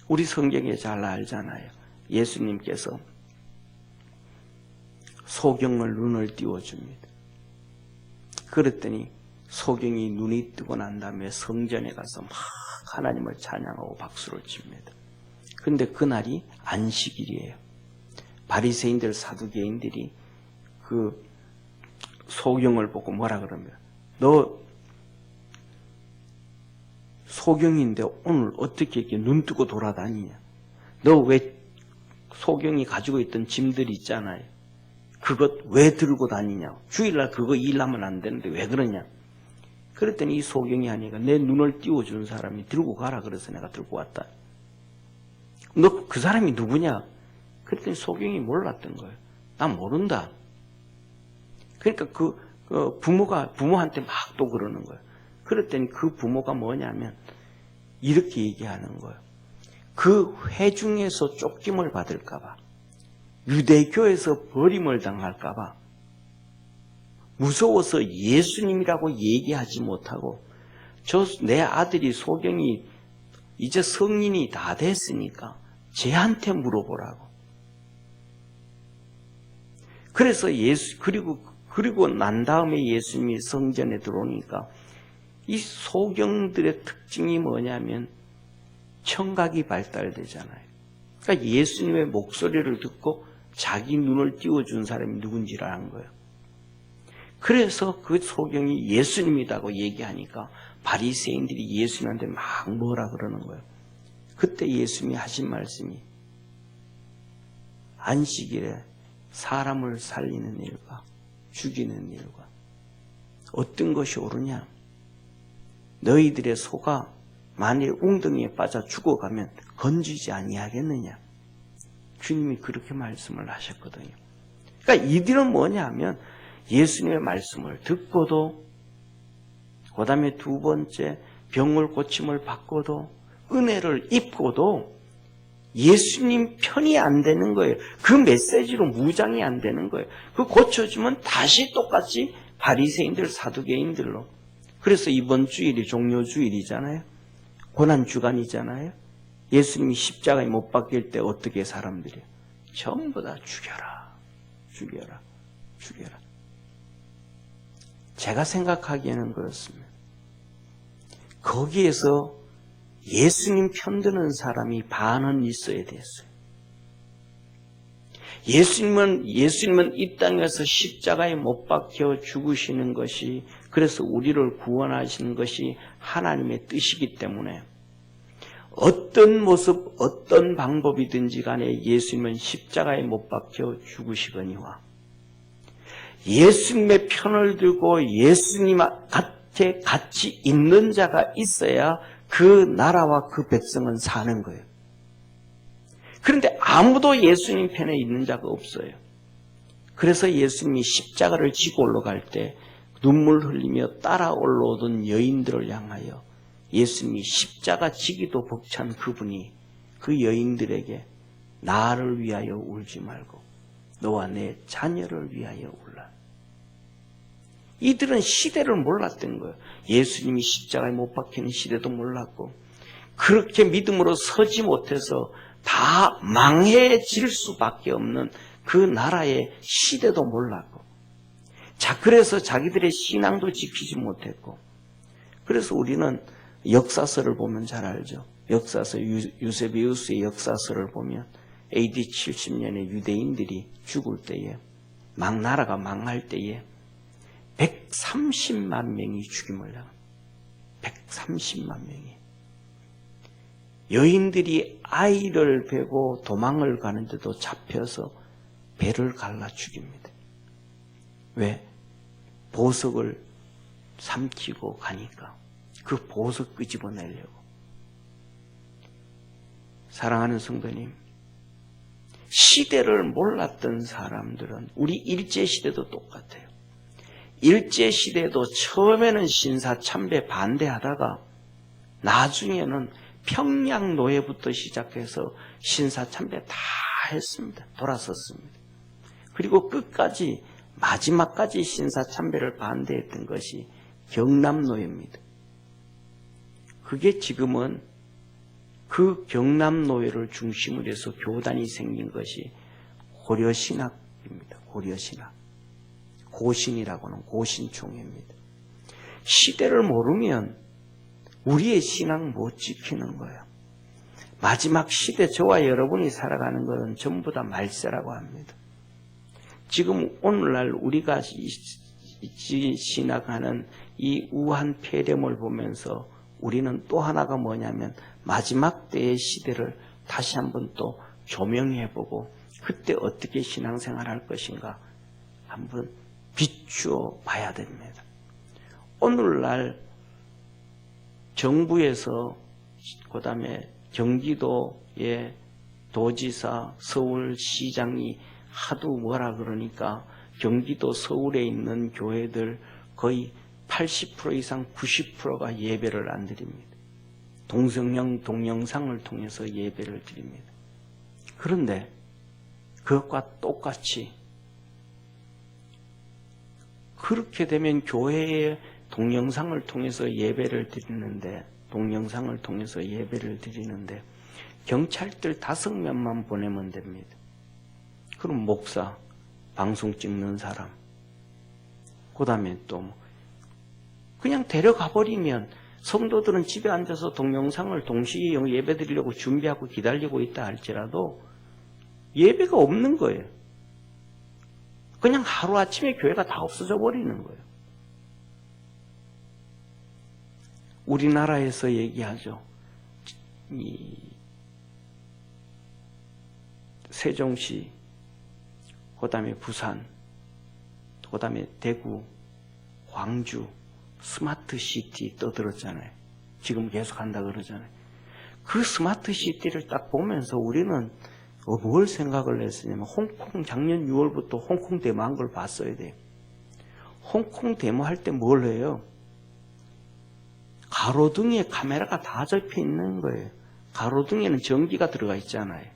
S3: 우리 성경에 잘 알잖아요. 예수님께서 소경을 눈을 띄워줍니다. 그랬더니 소경이 눈이 뜨고 난 다음에 성전에 가서 막 하나님을 찬양하고 박수를 칩니다. 그런데 그날이 안식일이에요. 바리새인들 사두개인들이 그 소경을 보고 뭐라 그러면 너 소경인데 오늘 어떻게 이렇게 눈 뜨고 돌아다니냐? 너 왜 소경이 가지고 있던 짐들 있잖아요. 그것 왜 들고 다니냐? 주일날 그거 일하면 안 되는데 왜 그러냐? 그랬더니 이 소경이 하니까 내 눈을 띄워준 사람이 들고 가라 그래서 내가 들고 왔다. 너 그 사람이 누구냐? 그랬더니 소경이 몰랐던 거예요. 난 모른다. 그러니까 부모가 부모한테 막 또 그러는 거예요. 그랬더니 그 부모가 뭐냐면 이렇게 얘기하는 거예요. 그 회중에서 쫓김을 받을까봐, 유대교에서 버림을 당할까봐 무서워서 예수님이라고 얘기하지 못하고, 내 아들이 소경이 이제 성인이 다 됐으니까 쟤한테 물어보라고. 그래서 그리고 난 다음에 예수님이 성전에 들어오니까 이 소경들의 특징이 뭐냐면 청각이 발달되잖아요. 그러니까 예수님의 목소리를 듣고 자기 눈을 띄워준 사람이 누군지를 안 거예요. 그래서 그 소경이 예수님이라고 얘기하니까 바리새인들이 예수님한테 막 뭐라 그러는 거예요. 그때 예수님이 하신 말씀이 안식일에 사람을 살리는 일과 죽이는 일과 어떤 것이 옳으냐? 너희들의 소가 만일 웅덩이에 빠져 죽어가면 건지지 아니하겠느냐? 주님이 그렇게 말씀을 하셨거든요. 그러니까 이들은 뭐냐 하면 예수님의 말씀을 듣고도, 그 다음에 두 번째 병을 고침을 받고도, 은혜를 입고도 예수님 편이 안 되는 거예요. 그 메시지로 무장이 안 되는 거예요. 그 고쳐주면 다시 똑같이 바리새인들, 사두개인들로. 그래서 이번 주일이 종료주일이잖아요. 고난주간이잖아요. 예수님이 십자가에 못 박힐 때 어떻게 사람들이 전부 다 죽여라, 죽여라, 죽여라. 제가 생각하기에는 그렇습니다. 거기에서 예수님 편드는 사람이 반은 있어야 됐어요. 예수님은 이 땅에서 십자가에 못 박혀 죽으시는 것이, 그래서 우리를 구원하시는 것이 하나님의 뜻이기 때문에 어떤 모습, 어떤 방법이든지 간에 예수님은 십자가에 못 박혀 죽으시거니와 예수님의 편을 들고 예수님 곁에 같이 있는 자가 있어야 그 나라와 그 백성은 사는 거예요. 그런데 아무도 예수님 편에 있는 자가 없어요. 그래서 예수님이 십자가를 지고 올라갈 때 눈물 흘리며 따라 올라오던 여인들을 향하여 예수님이 십자가 지기도 벅찬 그분이 그 여인들에게 나를 위하여 울지 말고 너와 내 자녀를 위하여 울라. 이들은 시대를 몰랐던 거예요. 예수님이 십자가에 못 박히는 시대도 몰랐고, 그렇게 믿음으로 서지 못해서 다 망해질 수밖에 없는 그 나라의 시대도 몰랐고, 자, 그래서 자기들의 신앙도 지키지 못했고, 그래서 우리는 역사서를 보면 잘 알죠. 역사서, 유세비우스의 역사서를 보면 AD 70년에 유대인들이 죽을 때에, 나라가 망할 때에 130만 명이 죽임을 당합니다. 130만 명이. 여인들이 아이를 베고 도망을 가는데도 잡혀서 배를 갈라 죽입니다. 왜? 보석을 삼키고 가니까 그 보석 끄집어내려고. 사랑하는 성도님, 시대를 몰랐던 사람들은 우리 일제시대도 똑같아요. 일제시대도 처음에는 신사참배 반대하다가 나중에는 평양노예부터 시작해서 신사참배 다 했습니다. 돌아섰습니다. 그리고 끝까지 마지막까지 신사참배를 반대했던 것이 경남노예입니다. 그게 지금은 그 경남노예를 중심으로 해서 교단이 생긴 것이 고려신학입니다. 고려신학. 고신이라고 하는 고신총회입니다. 시대를 모르면 우리의 신앙 못 지키는 거예요. 마지막 시대, 저와 여러분이 살아가는 것은 전부 다 말세라고 합니다. 지금 오늘날 우리가 신학하는 이 우한 폐렴을 보면서 우리는 또 하나가 뭐냐면 마지막 때의 시대를 다시 한번 또 조명해보고 그때 어떻게 신앙생활할 것인가 한번 비추어 봐야 됩니다. 오늘날 정부에서 그 다음에 경기도의 도지사, 서울시장이 하도 뭐라 그러니까 경기도 서울에 있는 교회들 거의 80% 이상 90%가 예배를 안 드립니다. 동영상을 통해서 예배를 드립니다. 그런데 그것과 똑같이 그렇게 되면 교회에 동영상을 통해서 예배를 드리는데 경찰들 5명만 보내면 됩니다. 그럼 목사, 방송 찍는 사람, 그 다음에 또 그냥 데려가 버리면 성도들은 집에 앉아서 동영상을 동시에 예배 드리려고 준비하고 기다리고 있다 할지라도 예배가 없는 거예요. 그냥 하루아침에 교회가 다 없어져 버리는 거예요. 우리나라에서 얘기하죠. 이 세종시, 그 다음에 부산, 그 다음에 대구, 광주, 스마트시티 떠들었잖아요. 지금 계속 한다 그러잖아요. 그 스마트시티를 딱 보면서 우리는 뭘 생각을 했으냐면 홍콩 작년 6월부터 홍콩 데모한 걸 봤어야 돼요. 홍콩 데모할 때 뭘 해요? 가로등에 카메라가 다 접혀 있는 거예요. 가로등에는 전기가 들어가 있잖아요.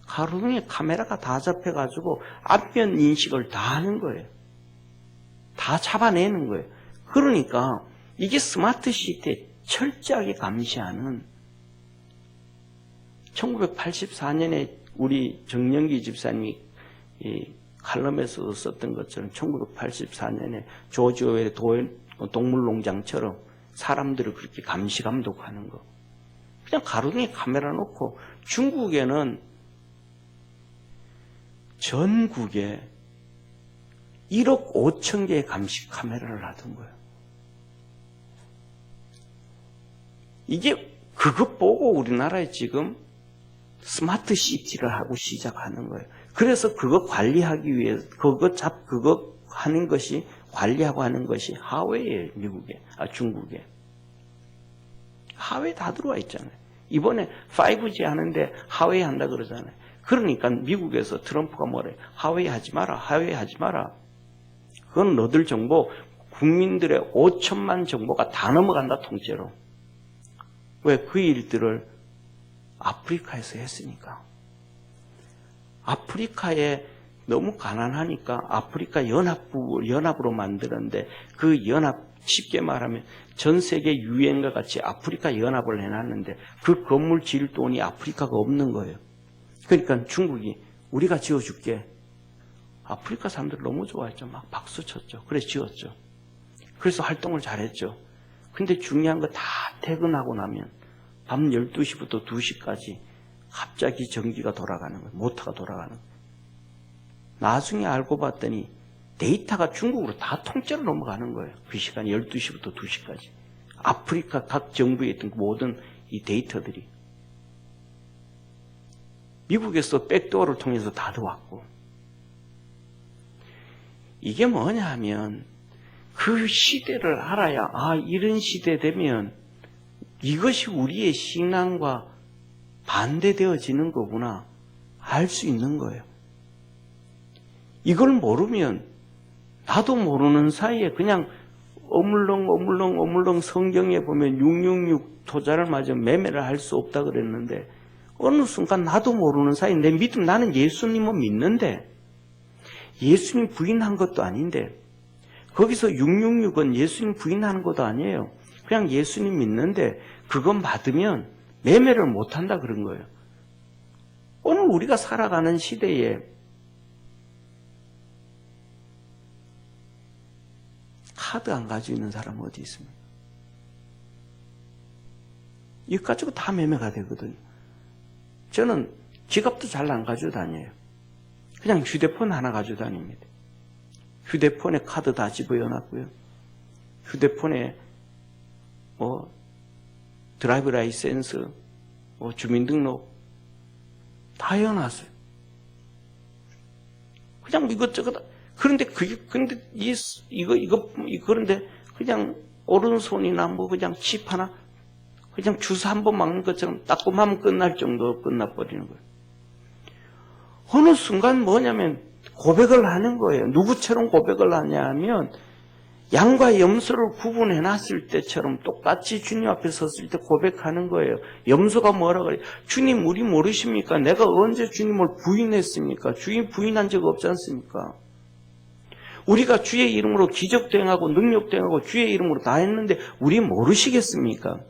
S3: 가로등에 카메라가 다 잡혀가지고 앞면 인식을 다 하는 거예요. 다 잡아내는 거예요. 그러니까 이게 스마트 시티에 철저하게 감시하는 1984년에 우리 정영기 집사님이 이 칼럼에서 썼던 것처럼 1984년에 조지오의 동물농장처럼 사람들을 그렇게 감시 감독하는 거. 그냥 가로등에 카메라 놓고 중국에는 전국에 1억 5천 개의 감시 카메라를 놔둔 거예요. 이게 그것 보고 우리나라에 지금 스마트 시티를 하고 시작하는 거예요. 그래서 그거 관리하기 위해 그거 하는 것이 관리하고 하는 것이 하웨이예요. 중국에. 하웨이 다 들어와 있잖아요. 이번에 5G 하는데 하웨이 한다 그러잖아요. 그러니까 미국에서 트럼프가 뭐래? 하웨이 하지 마라. 하웨이 하지 마라. 그건 너들 정보, 국민들의 5천만 정보가 다 넘어간다, 통째로. 왜? 그 일들을 아프리카에서 했으니까. 아프리카에 너무 가난하니까 아프리카 연합으로 만들었는데 그 연합, 쉽게 말하면 전 세계 유엔과 같이 아프리카 연합을 해놨는데 그 건물 지을 돈이 아프리카가 없는 거예요. 그러니까 중국이 우리가 지어줄게. 아프리카 사람들 너무 좋아했죠. 막 박수 쳤죠. 그래서 지었죠. 그래서 활동을 잘했죠. 근데 중요한 거 다 퇴근하고 나면 밤 12시부터 2시까지 갑자기 전기가 돌아가는 거예요. 모터가 돌아가는 거예요. 나중에 알고 봤더니 데이터가 중국으로 다 통째로 넘어가는 거예요. 그 시간 12시부터 2시까지. 아프리카 각 정부에 있던 모든 이 데이터들이. 미국에서 백도어를 통해서 다 들어왔고. 이게 뭐냐 하면 그 시대를 알아야 이런 시대 되면 이것이 우리의 신앙과 반대되어지는 거구나 알 수 있는 거예요. 이걸 모르면 나도 모르는 사이에 그냥 어물렁 성경에 보면 666 토자를 맞아 매매를 할 수 없다 그랬는데 어느 순간 나도 모르는 사이에 내 믿음, 나는 예수님은 믿는데 예수님 부인한 것도 아닌데 거기서 666은 예수님 부인하는 것도 아니에요. 그냥 예수님 믿는데 그건 받으면 매매를 못한다 그런 거예요. 오늘 우리가 살아가는 시대에 카드 안 가지고 있는 사람은 어디 있습니까? 이거 가지고 다 매매가 되거든요. 저는 지갑도 잘 안 가지고 다녀요. 그냥 휴대폰 하나 가지고 다닙니다. 휴대폰에 카드 다 집어넣어놨고요. 휴대폰에 드라이브 라이센스, 주민등록 다 해놨어요. 그냥 이것저것. 그런데 그런데 그냥 오른손이나 그냥 칩 하나, 그냥 주사 한 번 막는 것처럼 따끔하면 끝날 정도로 끝나버리는 거예요. 어느 순간 뭐냐면 고백을 하는 거예요. 누구처럼 고백을 하냐 하면 양과 염소를 구분해 놨을 때처럼 똑같이 주님 앞에 섰을 때 고백하는 거예요. 염소가 뭐라 그래요? 주님 우리 모르십니까? 내가 언제 주님을 부인했습니까? 주님 부인한 적 없지 않습니까? 우리가 주의 이름으로 기적도 행하고 능력도 행하고 주의 이름으로 다 했는데 우리 모르시겠습니까?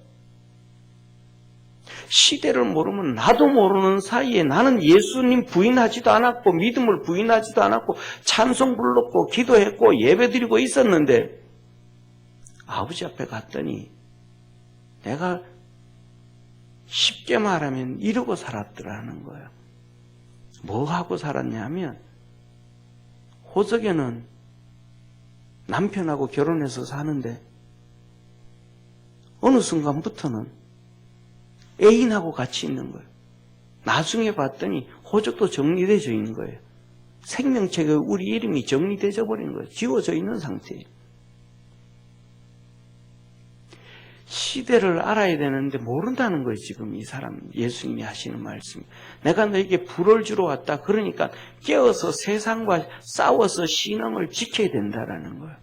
S3: 시대를 모르면 나도 모르는 사이에 나는 예수님 부인하지도 않았고 믿음을 부인하지도 않았고 찬송 불렀고 기도했고 예배드리고 있었는데 아버지 앞에 갔더니 내가 쉽게 말하면 이러고 살았더라는 거예요. 뭐 하고 살았냐면 호적에는 남편하고 결혼해서 사는데 어느 순간부터는 애인하고 같이 있는 거예요. 나중에 봤더니 호적도 정리되어져 있는 거예요. 생명책에 우리 이름이 정리되어 버린 거예요. 지워져 있는 상태예요. 시대를 알아야 되는데 모른다는 거예요. 지금 이 사람 예수님이 하시는 말씀. 내가 너에게 불을 주러 왔다. 그러니까 깨어서 세상과 싸워서 신앙을 지켜야 된다라는 거예요.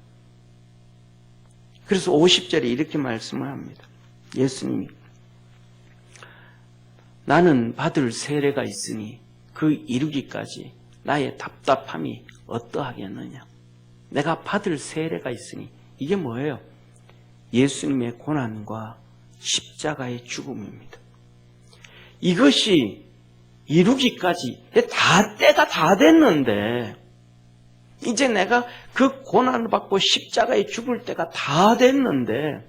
S3: 그래서 50절에 이렇게 말씀을 합니다. 예수님이 나는 받을 세례가 있으니 그 이루기까지 나의 답답함이 어떠하겠느냐. 내가 받을 세례가 있으니 이게 뭐예요? 예수님의 고난과 십자가의 죽음입니다. 이것이 이루기까지 때가 다 됐는데 이제 내가 그 고난을 받고 십자가에 죽을 때가 다 됐는데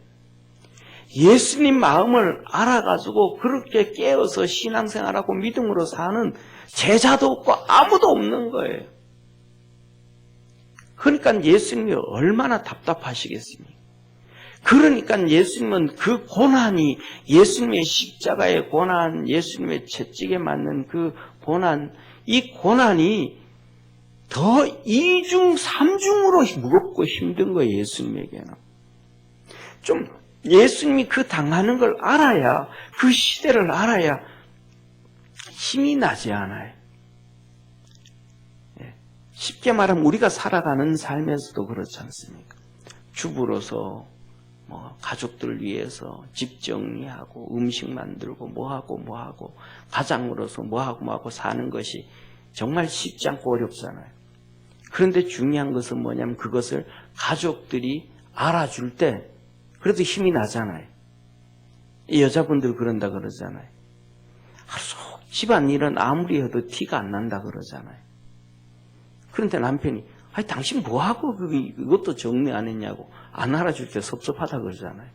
S3: 예수님 마음을 알아가지고 그렇게 깨어서 신앙생활하고 믿음으로 사는 제자도 없고 아무도 없는 거예요. 그러니까 예수님이 얼마나 답답하시겠습니까? 그러니까 예수님은 그 고난이 예수님의 십자가의 고난, 예수님의 채찍에 맞는 그 고난, 이 고난이 더 2중, 3중으로 무겁고 힘든 거예요. 예수님에게는. 좀 예수님이 그 당하는 걸 알아야, 그 시대를 알아야 힘이 나지 않아요. 쉽게 말하면 우리가 살아가는 삶에서도 그렇지 않습니까? 주부로서 가족들 위해서 집 정리하고 음식 만들고 뭐하고 가장으로서 뭐하고 사는 것이 정말 쉽지 않고 어렵잖아요. 그런데 중요한 것은 뭐냐면 그것을 가족들이 알아줄 때 그래도 힘이 나잖아요. 이 여자분들 그런다 그러잖아요. 하루 종일 집안일은 아무리 해도 티가 안 난다 그러잖아요. 그런데 남편이 아니 당신 뭐하고 그것도 정리 안 했냐고 안 알아줄 때 섭섭하다 그러잖아요.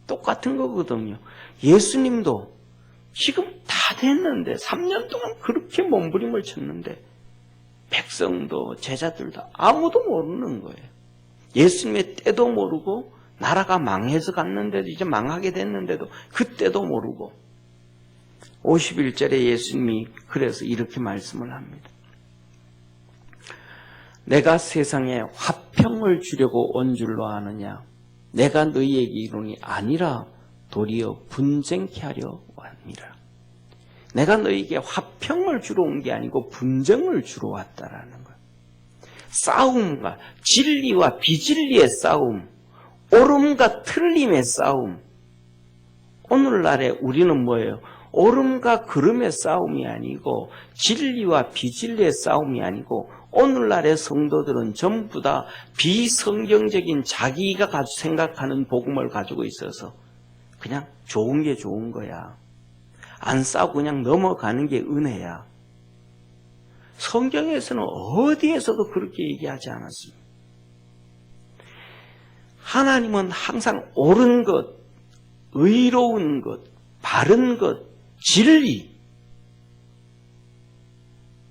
S3: 똑같은 거거든요. 예수님도 지금 다 됐는데 3년 동안 그렇게 몸부림을 쳤는데 백성도 제자들도 아무도 모르는 거예요. 예수님의 때도 모르고 나라가 망해서 갔는데도 이제 망하게 됐는데도 그때도 모르고 51절에 예수님이 그래서 이렇게 말씀을 합니다. 내가 세상에 화평을 주려고 온 줄로 아느냐? 내가 너희에게 이르노니 아니라 도리어 분쟁케 하려 왔니라. 내가 너희에게 화평을 주러 온 게 아니고 분쟁을 주러 왔다라는 거예요. 싸움과 진리와 비진리의 싸움, 옳음과 틀림의 싸움. 오늘날에 우리는 뭐예요? 옳음과 그름의 싸움이 아니고 진리와 비진리의 싸움이 아니고 오늘날의 성도들은 전부 다 비성경적인 자기가 생각하는 복음을 가지고 있어서 그냥 좋은 게 좋은 거야. 안 싸우고 그냥 넘어가는 게 은혜야. 성경에서는 어디에서도 그렇게 얘기하지 않았습니다. 하나님은 항상 옳은 것, 의로운 것, 바른 것, 진리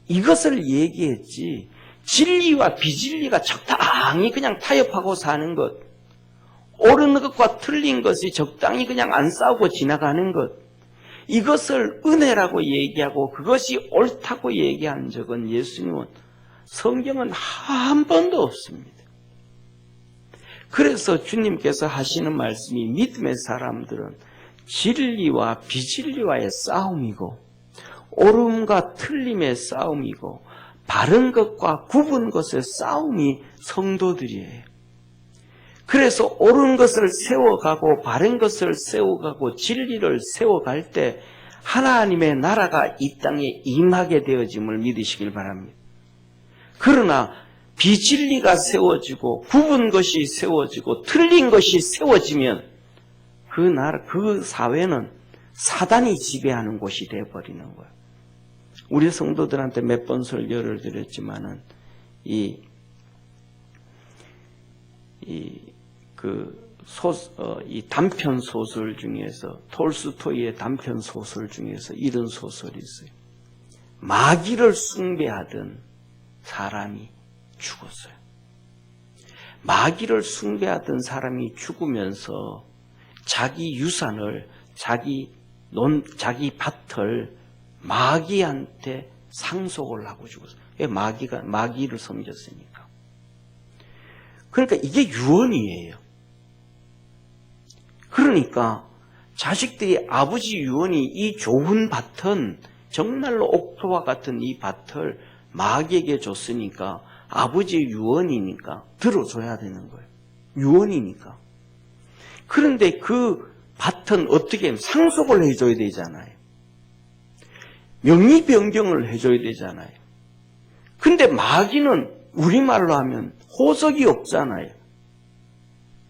S3: 이것을 얘기했지 진리와 비진리가 적당히 그냥 타협하고 사는 것, 옳은 것과 틀린 것이 적당히 그냥 안 싸우고 지나가는 것, 이것을 은혜라고 얘기하고 그것이 옳다고 얘기한 적은 예수님은 성경은 한 번도 없습니다. 그래서 주님께서 하시는 말씀이 믿음의 사람들은 진리와 비진리와의 싸움이고 옳음과 틀림의 싸움이고 바른 것과 굽은 것의 싸움이 성도들이에요. 그래서 옳은 것을 세워가고 바른 것을 세워가고 진리를 세워갈 때 하나님의 나라가 이 땅에 임하게 되어짐을 믿으시길 바랍니다. 그러나 비진리가 세워지고 굽은 것이 세워지고 틀린 것이 세워지면 그 사회는 사단이 지배하는 곳이 되어버리는 거예요. 우리 성도들한테 몇 번 설교를 드렸지만은 이 단편 소설 중에서 톨스토이의 단편 소설 중에서 이런 소설이 있어요. 마귀를 숭배하던 사람이 죽었어요. 마귀를 숭배하던 사람이 죽으면서 자기 유산을 자기 밭을 마귀한테 상속을 하고 죽었어요. 왜? 마귀를 섬겼으니까. 그러니까 이게 유언이에요. 그러니까 자식들이 아버지 유언이 이 좋은 밭은 정말로 옥토와 같은 이 밭을 마귀에게 줬으니까 아버지의 유언이니까 들어줘야 되는 거예요. 유언이니까. 그런데 그 밭은 어떻게 상속을 해줘야 되잖아요. 명의 변경을 해줘야 되잖아요. 근데 마귀는 우리말로 하면 호석이 없잖아요.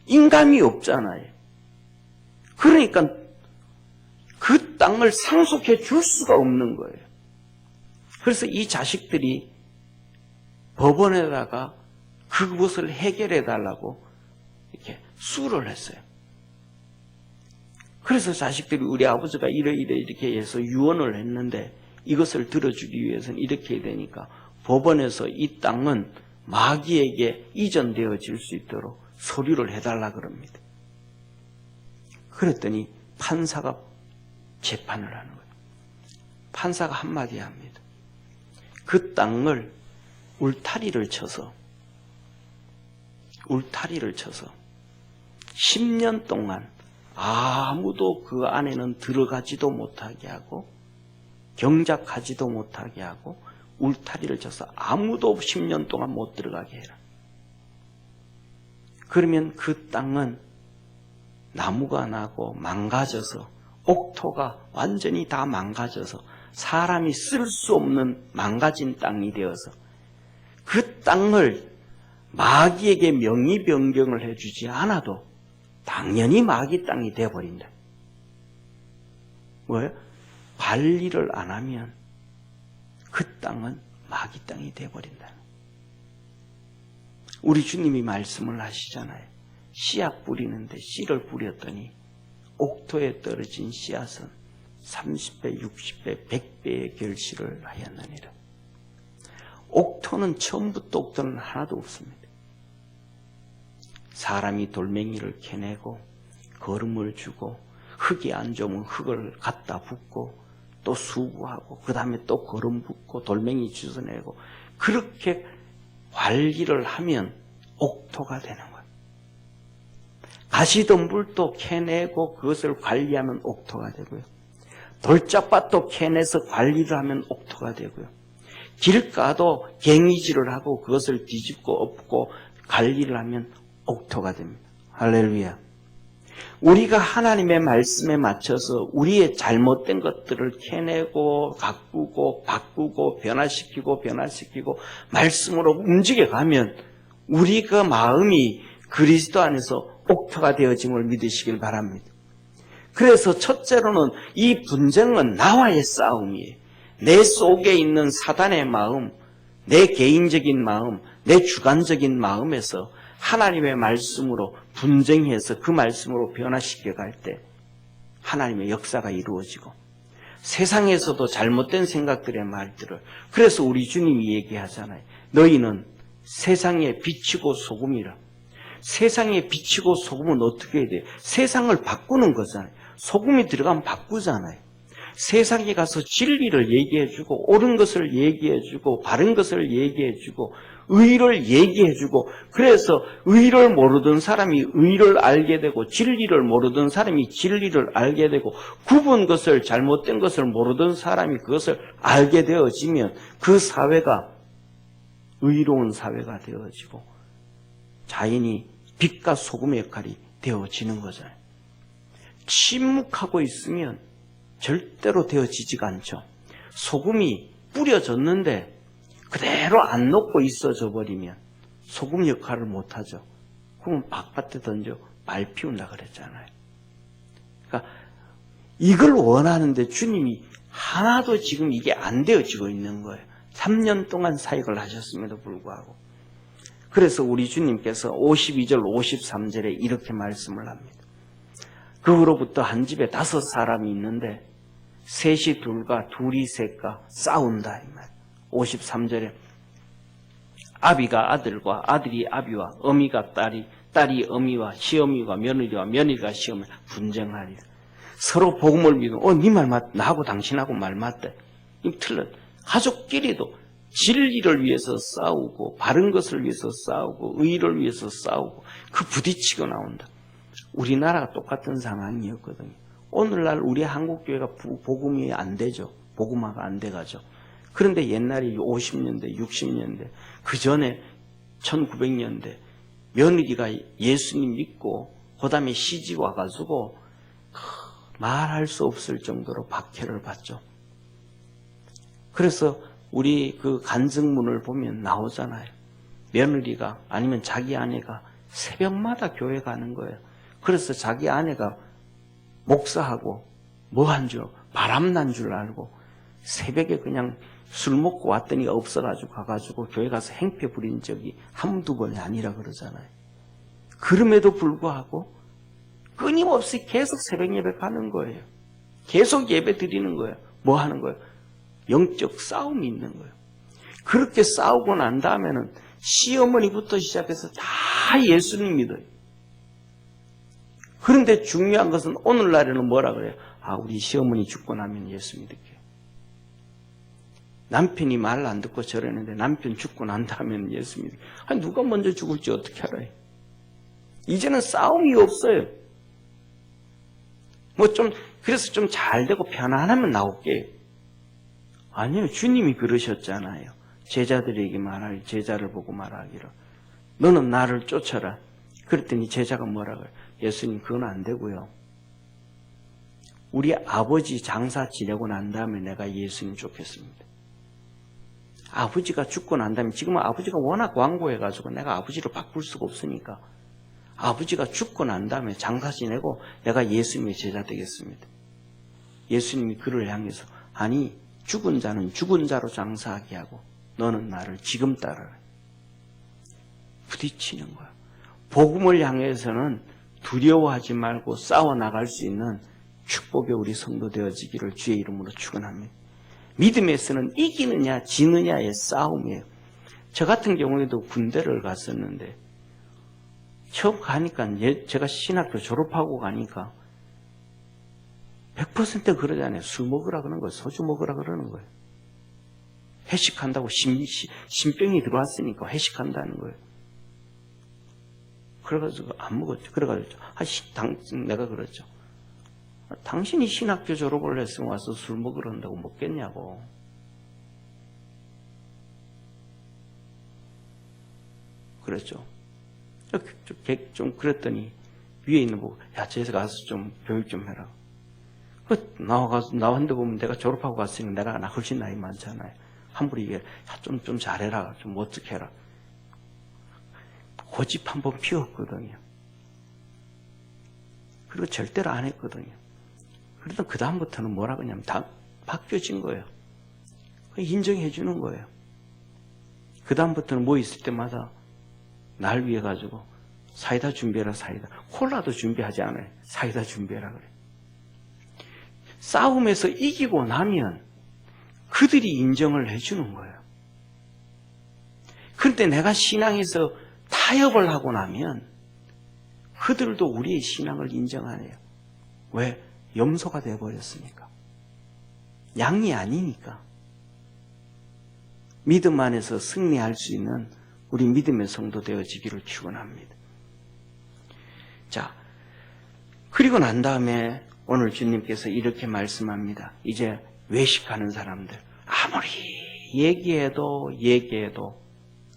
S3: 인감이 없잖아요. 그러니까 그 땅을 상속해 줄 수가 없는 거예요. 그래서 이 자식들이 법원에다가 그것을 해결해 달라고 이렇게 수를 했어요. 그래서 자식들이 우리 아버지가 이렇게 해서 유언을 했는데 이것을 들어주기 위해서는 이렇게 해야 되니까 법원에서 이 땅은 마귀에게 이전되어질 수 있도록 서류를 해달라 그럽니다. 그랬더니 판사가 재판을 하는 거예요. 판사가 한마디 합니다. 그 땅을 울타리를 쳐서 10년 동안 아무도 그 안에는 들어가지도 못하게 하고 경작하지도 못하게 하고 울타리를 쳐서 아무도 10년 동안 못 들어가게 해라. 그러면 그 땅은 나무가 나고 망가져서 옥토가 완전히 다 망가져서 사람이 쓸 수 없는 망가진 땅이 되어서 그 땅을 마귀에게 명의 변경을 해주지 않아도 당연히 마귀 땅이 되어버린다. 뭐예요? 관리를 안 하면 그 땅은 마귀 땅이 되어버린다. 우리 주님이 말씀을 하시잖아요. 씨앗 뿌리는데 씨를 뿌렸더니 옥토에 떨어진 씨앗은 30배, 60배, 100배의 결실을 하였느니라. 옥토는 처음부터 옥토는 하나도 없습니다. 사람이 돌멩이를 캐내고 거름을 주고 흙이 안 좋으면 흙을 갖다 붓고 또 수구하고 그 다음에 또 거름 붓고 돌멩이 주워내고 그렇게 관리를 하면 옥토가 되는 거예요. 가시덤불도 캐내고 그것을 관리하면 옥토가 되고요. 돌짝밭도 캐내서 관리를 하면 옥토가 되고요. 길가도 갱이질을 하고 그것을 뒤집고 엎고 관리를 하면 옥토가 됩니다. 할렐루야. 우리가 하나님의 말씀에 맞춰서 우리의 잘못된 것들을 캐내고 가꾸고 바꾸고 변화시키고 말씀으로 움직여가면 우리가 마음이 그리스도 안에서 옥토가 되어짐을 믿으시길 바랍니다. 그래서 첫째로는 이 분쟁은 나와의 싸움이에요. 내 속에 있는 사단의 마음, 내 개인적인 마음, 내 주관적인 마음에서 하나님의 말씀으로 분쟁해서 그 말씀으로 변화시켜 갈 때 하나님의 역사가 이루어지고 세상에서도 잘못된 생각들의 말들을 그래서 우리 주님이 얘기하잖아요. 너희는 세상에 비치고 소금이라. 세상에 비치고 소금은 어떻게 해야 돼요? 세상을 바꾸는 거잖아요. 소금이 들어가면 바꾸잖아요. 세상에 가서 진리를 얘기해주고 옳은 것을 얘기해주고 바른 것을 얘기해주고 의를 얘기해주고 그래서 의를 모르던 사람이 의를 알게 되고 진리를 모르던 사람이 진리를 알게 되고 굽은 것을 잘못된 것을 모르던 사람이 그것을 알게 되어지면 그 사회가 의로운 사회가 되어지고 자연이 빛과 소금의 역할이 되어지는 거잖아요. 침묵하고 있으면 절대로 되어지지가 않죠. 소금이 뿌려졌는데 그대로 안 녹고 있어져 버리면 소금 역할을 못하죠. 그러면 바깥에 던져 말 피운다 그랬잖아요. 그러니까 이걸 원하는데 주님이 하나도 지금 이게 안 되어지고 있는 거예요. 3년 동안 사역을 하셨음에도 불구하고. 그래서 우리 주님께서 52절 53절에 이렇게 말씀을 합니다. 그 후로부터 한 집에 5사람이 있는데 셋이 둘과 둘이 셋과 싸운다 이 말. 53절에 아비가 아들과 아들이 아비와 어미가 딸이 어미와 시어미가 며느리와 며느리가 시어미 분쟁하리라. 서로 복음을 믿으면 네 말 맞, 나하고 당신하고 말 맞다. 이 틀린 가족끼리도 진리를 위해서 싸우고 바른 것을 위해서 싸우고 의를 위해서 싸우고 그 부딪히고 나온다. 우리나라가 똑같은 상황이었거든요. 오늘날 우리 한국교회가 복음이 안 되죠. 복음화가 안 돼가죠. 그런데 옛날에 50년대, 60년대, 그 전에 1900년대 며느리가 예수님 믿고 그 다음에 시집 와가지고 말할 수 없을 정도로 박해를 받죠. 그래서 우리 그 간증문을 보면 나오잖아요. 며느리가 아니면 자기 아내가 새벽마다 교회 가는 거예요. 그래서 자기 아내가 목사하고 뭐 한 줄 바람난 줄 알고 새벽에 그냥 술 먹고 왔더니 없어가지고 가가지고 교회 가서 행패 부린 적이 한두 번이 아니라 그러잖아요. 그럼에도 불구하고 끊임없이 계속 새벽 예배 가는 거예요. 계속 예배 드리는 거예요. 뭐 하는 거예요? 영적 싸움이 있는 거예요. 그렇게 싸우고 난 다음에는 시어머니부터 시작해서 다 예수님 믿어요. 그런데 중요한 것은 오늘날에는 뭐라 그래요? 우리 시어머니 죽고 나면 예수 믿을게요. 남편이 말 안 듣고 저러는데 남편 죽고 난 다음에는 예수 믿을게요. 누가 먼저 죽을지 어떻게 알아요? 이제는 싸움이 없어요. 그래서 좀 잘 되고 편안하면 나올게요. 아니요, 주님이 그러셨잖아요. 제자들에게 제자를 보고 말하기를 너는 나를 쫓아라. 그랬더니 제자가 뭐라고 해요? 예수님 그건 안 되고요. 우리 아버지 장사 지내고 난 다음에 내가 예수님 쫓겠습니다. 아버지가 죽고 난 다음에 지금은 아버지가 워낙 완고해가지고 내가 아버지를 바꿀 수가 없으니까 아버지가 죽고 난 다음에 장사 지내고 내가 예수님의 제자 되겠습니다. 예수님이 그를 향해서 아니 죽은 자는 죽은 자로 장사하게 하고 너는 나를 지금 따르라. 부딪히는 거야. 복음을 향해서는 두려워하지 말고 싸워나갈 수 있는 축복의 우리 성도 되어지기를 주의 이름으로 축원합니다. 믿음에서는 이기느냐 지느냐의 싸움이에요. 저 같은 경우에도 군대를 갔었는데 처음 가니까 제가 신학교 졸업하고 가니까 100% 그러잖아요. 술 먹으라 그러는 거예요. 소주 먹으라 그러는 거예요. 회식한다고 신병이 들어왔으니까 회식한다는 거예요. 그래가지고 안 먹었죠. 그래가지고 내가 그랬죠. 당신이 신학교 졸업을 했으면 와서 술 먹으러 한다고 먹겠냐고. 그랬죠. 좀 그랬더니 위에 있는 보고 야, 쟤서 가서 좀 교육 좀 해라. 나왔는데 보면 내가 졸업하고 갔으니까 내가 훨씬 나이 많잖아요. 함부로 이게 좀 잘해라. 좀 어떻게 해라. 고집 한번 피웠거든요. 그리고 절대로 안 했거든요. 그래도 그 다음부터는 뭐라 그러냐면 다 바뀌어진 거예요. 인정해 주는 거예요. 그 다음부터는 뭐 있을 때마다 날 위해 가지고 사이다 준비해라. 사이다. 콜라도 준비하지 않아요. 사이다 준비해라 그래. 싸움에서 이기고 나면 그들이 인정을 해주는 거예요. 그런데 내가 신앙에서 타협을 하고 나면 그들도 우리의 신앙을 인정하네요. 왜? 염소가 되어버렸으니까. 양이 아니니까. 믿음 안에서 승리할 수 있는 우리 믿음의 성도 되어지기를 축원합니다. 자, 그리고 난 다음에 오늘 주님께서 이렇게 말씀합니다. 이제 외식하는 사람들 아무리 얘기해도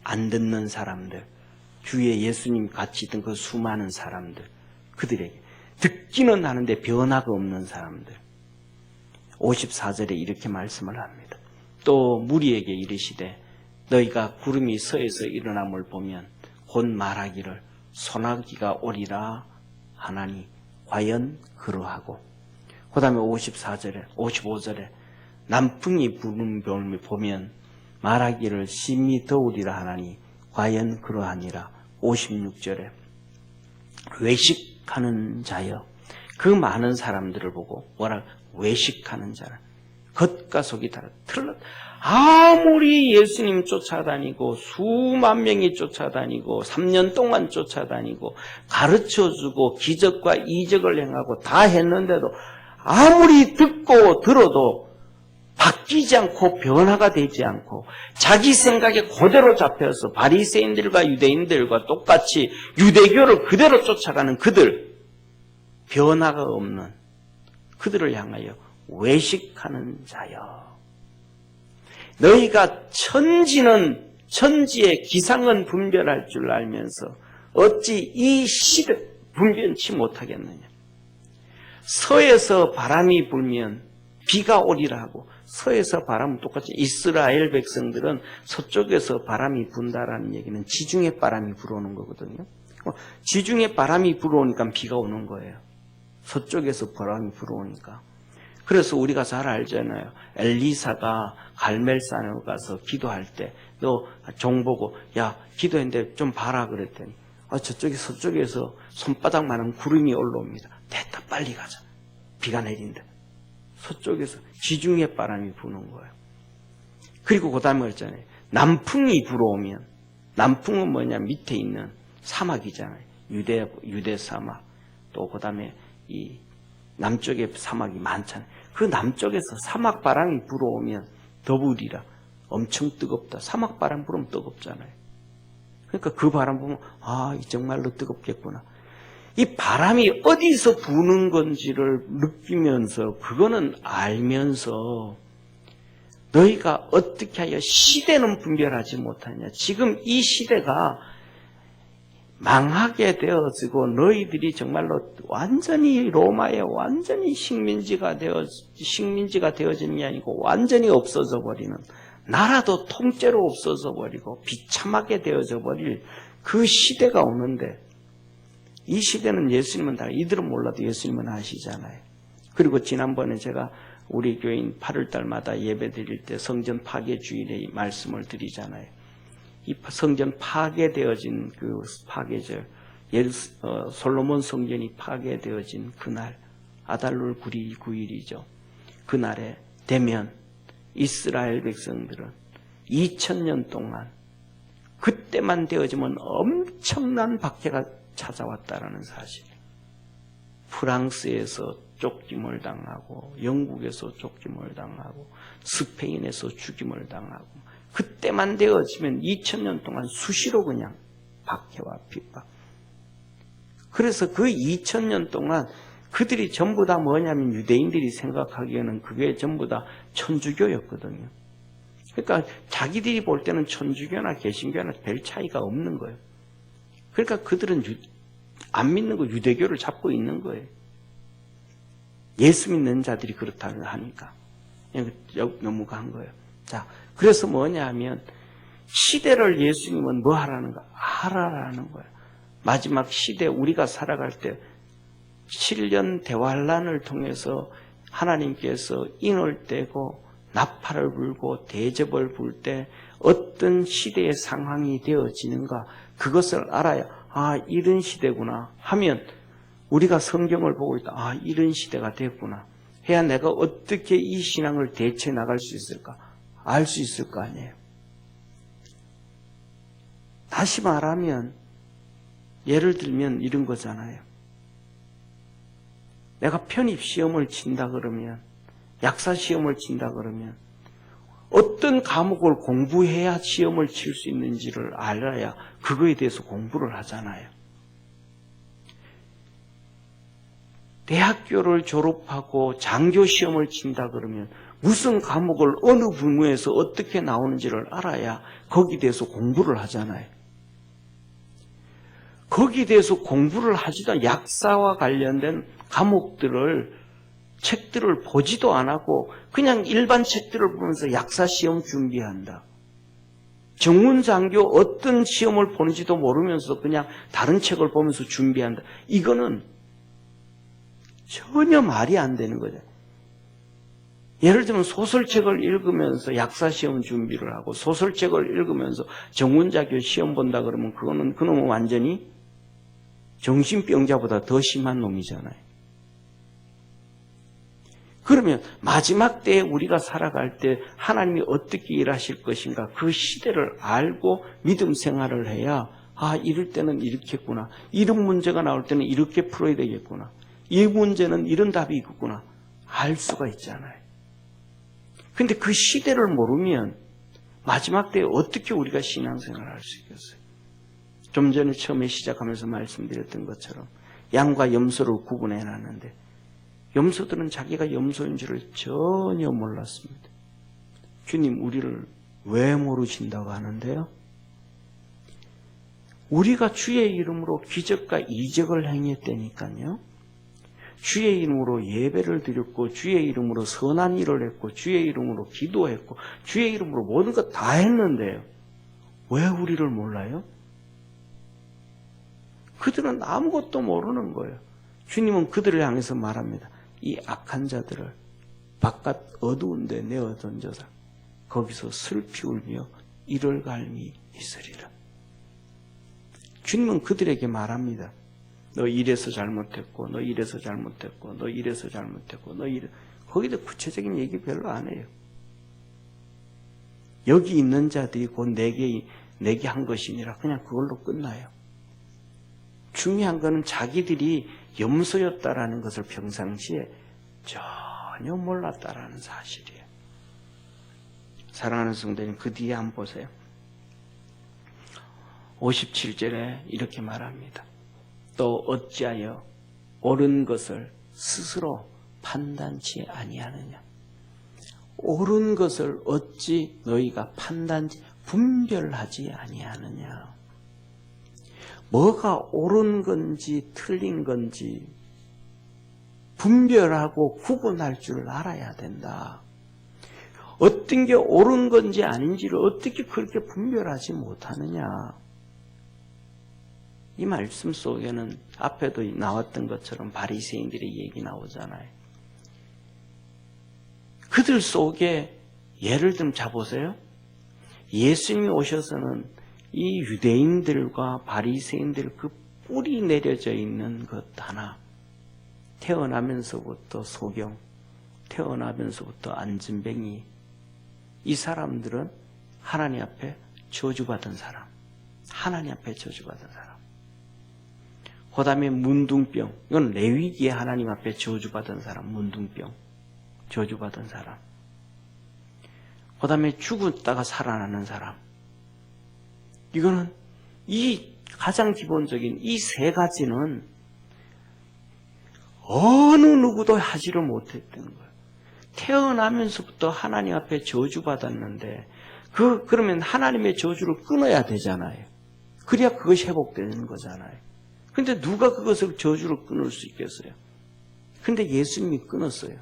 S3: 안 듣는 사람들, 주위에 예수님 같이 있던 그 수많은 사람들, 그들에게 듣기는 하는데 변화가 없는 사람들. 54절에 이렇게 말씀을 합니다. 또 무리에게 이르시되 너희가 구름이 서에서 일어남을 보면 곧 말하기를 소나기가 오리라 하나니 과연 그러하고. 그 다음에 55절에 남풍이 부는 별 보면 말하기를 심히 더우리라 하나니 과연 그러하니라. 56절에 외식하는 자여, 그 많은 사람들을 보고 뭐라, 외식하는 자라. 겉과 속이 다 틀렸. 아무리 예수님 쫓아다니고 수만 명이 쫓아다니고 3년 동안 쫓아다니고 가르쳐주고 기적과 이적을 행하고 다 했는데도 아무리 듣고 들어도 바뀌지 않고 변화가 되지 않고 자기 생각에 그대로 잡혀서 바리새인들과 유대인들과 똑같이 유대교를 그대로 쫓아가는 그들, 변화가 없는 그들을 향하여 외식하는 자여, 너희가 천지의 기상은 분별할 줄 알면서 어찌 이 시대 분변치 못하겠느냐. 서에서 바람이 불면 비가 오리라 하고, 서에서 바람은 똑같이 이스라엘 백성들은 서쪽에서 바람이 분다라는 얘기는 지중해 바람이 불어오는 거거든요. 지중해 바람이 불어오니까 비가 오는 거예요. 서쪽에서 바람이 불어오니까. 그래서 우리가 잘 알잖아요. 엘리사가 갈멜산에 가서 기도할 때 너 종 보고 야 기도했는데 좀 봐라 그랬더니 서쪽에서 손바닥만한 구름이 올라옵니다. 됐다, 빨리 가자. 비가 내린다. 서쪽에서 지중해 바람이 부는 거예요. 그리고 그 다음에 그랬잖아요. 남풍이 불어오면, 남풍은 뭐냐, 밑에 있는 사막이잖아요. 유대 사막. 또 그 다음에 이 남쪽에 사막이 많잖아요. 그 남쪽에서 사막 바람이 불어오면 더부리라. 엄청 뜨겁다. 사막 바람 불으면 뜨겁잖아요. 그러니까 그 바람 보면 정말로 뜨겁겠구나. 이 바람이 어디서 부는 건지를 느끼면서, 그거는 알면서 너희가 어떻게 하여 시대는 분별하지 못하냐. 지금 이 시대가 망하게 되어지고 너희들이 정말로 완전히 로마에 완전히 식민지가 되어지는 게 아니고 완전히 없어져 버리는, 나라도 통째로 없어져 버리고 비참하게 되어져 버릴 그 시대가 오는데, 이 시대는 예수님은 다, 이들은 몰라도 예수님은 아시잖아요. 그리고 지난번에 제가 우리 교인 8월달마다 예배 드릴 때 성전 파괴 주일에 말씀을 드리잖아요. 이 성전 파괴되어진 그 파괴절, 솔로몬 성전이 파괴되어진 그날, 아달롤 9일이죠. 그날에 되면 이스라엘 백성들은 2000년 동안 그때만 되어지면 엄청난 박해가 찾아왔다라는 사실. 프랑스에서 쫓김을 당하고, 영국에서 쫓김을 당하고, 스페인에서 죽임을 당하고, 그때만 되어지면 2000년 동안 수시로 그냥 박해와 핍박. 그래서 그 2000년 동안 그들이 전부 다 뭐냐면, 유대인들이 생각하기에는 그게 전부 다 천주교였거든요. 그러니까 자기들이 볼 때는 천주교나 개신교나 별 차이가 없는 거예요. 그러니까 그들은 안 믿는 거 유대교를 잡고 있는 거예요. 예수 믿는 자들이 그렇다고 하니까 넘어간 거예요. 자, 그래서 뭐냐 하면 시대를 예수님은 뭐 하라는가? 하라라는 거예요. 마지막 시대 우리가 살아갈 때 7년 대환란을 통해서 하나님께서 인을 떼고 나팔을 불고 대접을 불 때 어떤 시대의 상황이 되어지는가, 그것을 알아야 이런 시대구나 하면, 우리가 성경을 보고 있다, 이런 시대가 됐구나 해야 내가 어떻게 이 신앙을 대처해 나갈 수 있을까, 알 수 있을 거 아니에요. 다시 말하면 예를 들면 이런 거잖아요. 내가 편입 시험을 친다 그러면, 약사 시험을 친다 그러면 어떤 과목을 공부해야 시험을 칠 수 있는지를 알아야 그거에 대해서 공부를 하잖아요. 대학교를 졸업하고 장교 시험을 친다 그러면 무슨 과목을 어느 부문에서 어떻게 나오는지를 알아야 거기에 대해서 공부를 하잖아요. 거기에 대해서 공부를 하지도 않고 약사와 관련된 과목들을 책들을 보지도 안 하고 그냥 일반 책들을 보면서 약사 시험 준비한다. 정훈장교 어떤 시험을 보는지도 모르면서 그냥 다른 책을 보면서 준비한다. 이거는 전혀 말이 안 되는 거죠. 예를 들면 소설책을 읽으면서 약사 시험 준비를 하고 소설책을 읽으면서 정훈장교 시험 본다 그러면 그놈은 완전히 정신병자보다 더 심한 놈이잖아요. 그러면 마지막 때에 우리가 살아갈 때 하나님이 어떻게 일하실 것인가 그 시대를 알고 믿음 생활을 해야 이럴 때는 이렇게 했구나. 이런 문제가 나올 때는 이렇게 풀어야 되겠구나. 이 문제는 이런 답이 있구나. 알 수가 있잖아요. 근데 그 시대를 모르면 마지막 때에 어떻게 우리가 신앙생활을 할 수 있겠어요? 좀 전에 처음에 시작하면서 말씀드렸던 것처럼 양과 염소를 구분해놨는데 염소들은 자기가 염소인 줄을 전혀 몰랐습니다. 주님 우리를 왜 모르신다고 하는데요? 우리가 주의 이름으로 기적과 이적을 행했다니까요. 주의 이름으로 예배를 드렸고 주의 이름으로 선한 일을 했고 주의 이름으로 기도했고 주의 이름으로 모든 것 다 했는데요. 왜 우리를 몰라요? 그들은 아무것도 모르는 거예요. 주님은 그들을 향해서 말합니다. 이 악한 자들을 바깥 어두운 데 내어 던져서 거기서 슬피 울며 이를 갈미 있으리라. 주님은 그들에게 말합니다. 너 이래서 잘못했고 너 이래서 잘못했고 너 이래서 잘못했고 너 이래. 거기다 구체적인 얘기 별로 안 해요. 여기 있는 자들이 곧 내게 한 것이니라 그냥 그걸로 끝나요. 중요한 것은 자기들이 염소였다라는 것을 평상시에 전혀 몰랐다라는 사실이에요. 사랑하는 성도님, 그 뒤에 한번 보세요. 57절에 이렇게 말합니다. 또 어찌하여 옳은 것을 스스로 판단치 아니하느냐. 옳은 것을 어찌 너희가 분별하지 아니하느냐. 뭐가 옳은 건지 틀린 건지 분별하고 구분할 줄 알아야 된다. 어떤 게 옳은 건지 아닌지를 어떻게 그렇게 분별하지 못하느냐. 이 말씀 속에는 앞에도 나왔던 것처럼 바리새인들의 얘기 나오잖아요. 그들 속에 예를 들면 자보세요. 예수님이 오셔서는 이 유대인들과 바리새인들 그 뿌리 내려져 있는 것 하나, 태어나면서부터 소경, 태어나면서부터 안진뱅이, 이 사람들은 하나님 앞에 저주받은 사람, 하나님 앞에 저주받은 사람. 그 다음에 문둥병, 이건 레위기에 하나님 앞에 저주받은 사람, 문둥병, 저주받은 사람. 그 다음에 죽었다가 살아나는 사람. 이거는 이 가장 기본적인 이 세 가지는 어느 누구도 하지를 못했던 거예요. 태어나면서부터 하나님 앞에 저주받았는데 그러면 하나님의 저주를 끊어야 되잖아요. 그래야 그것이 회복되는 거잖아요. 근데 누가 그것을 저주를 끊을 수 있겠어요? 근데 예수님이 끊었어요.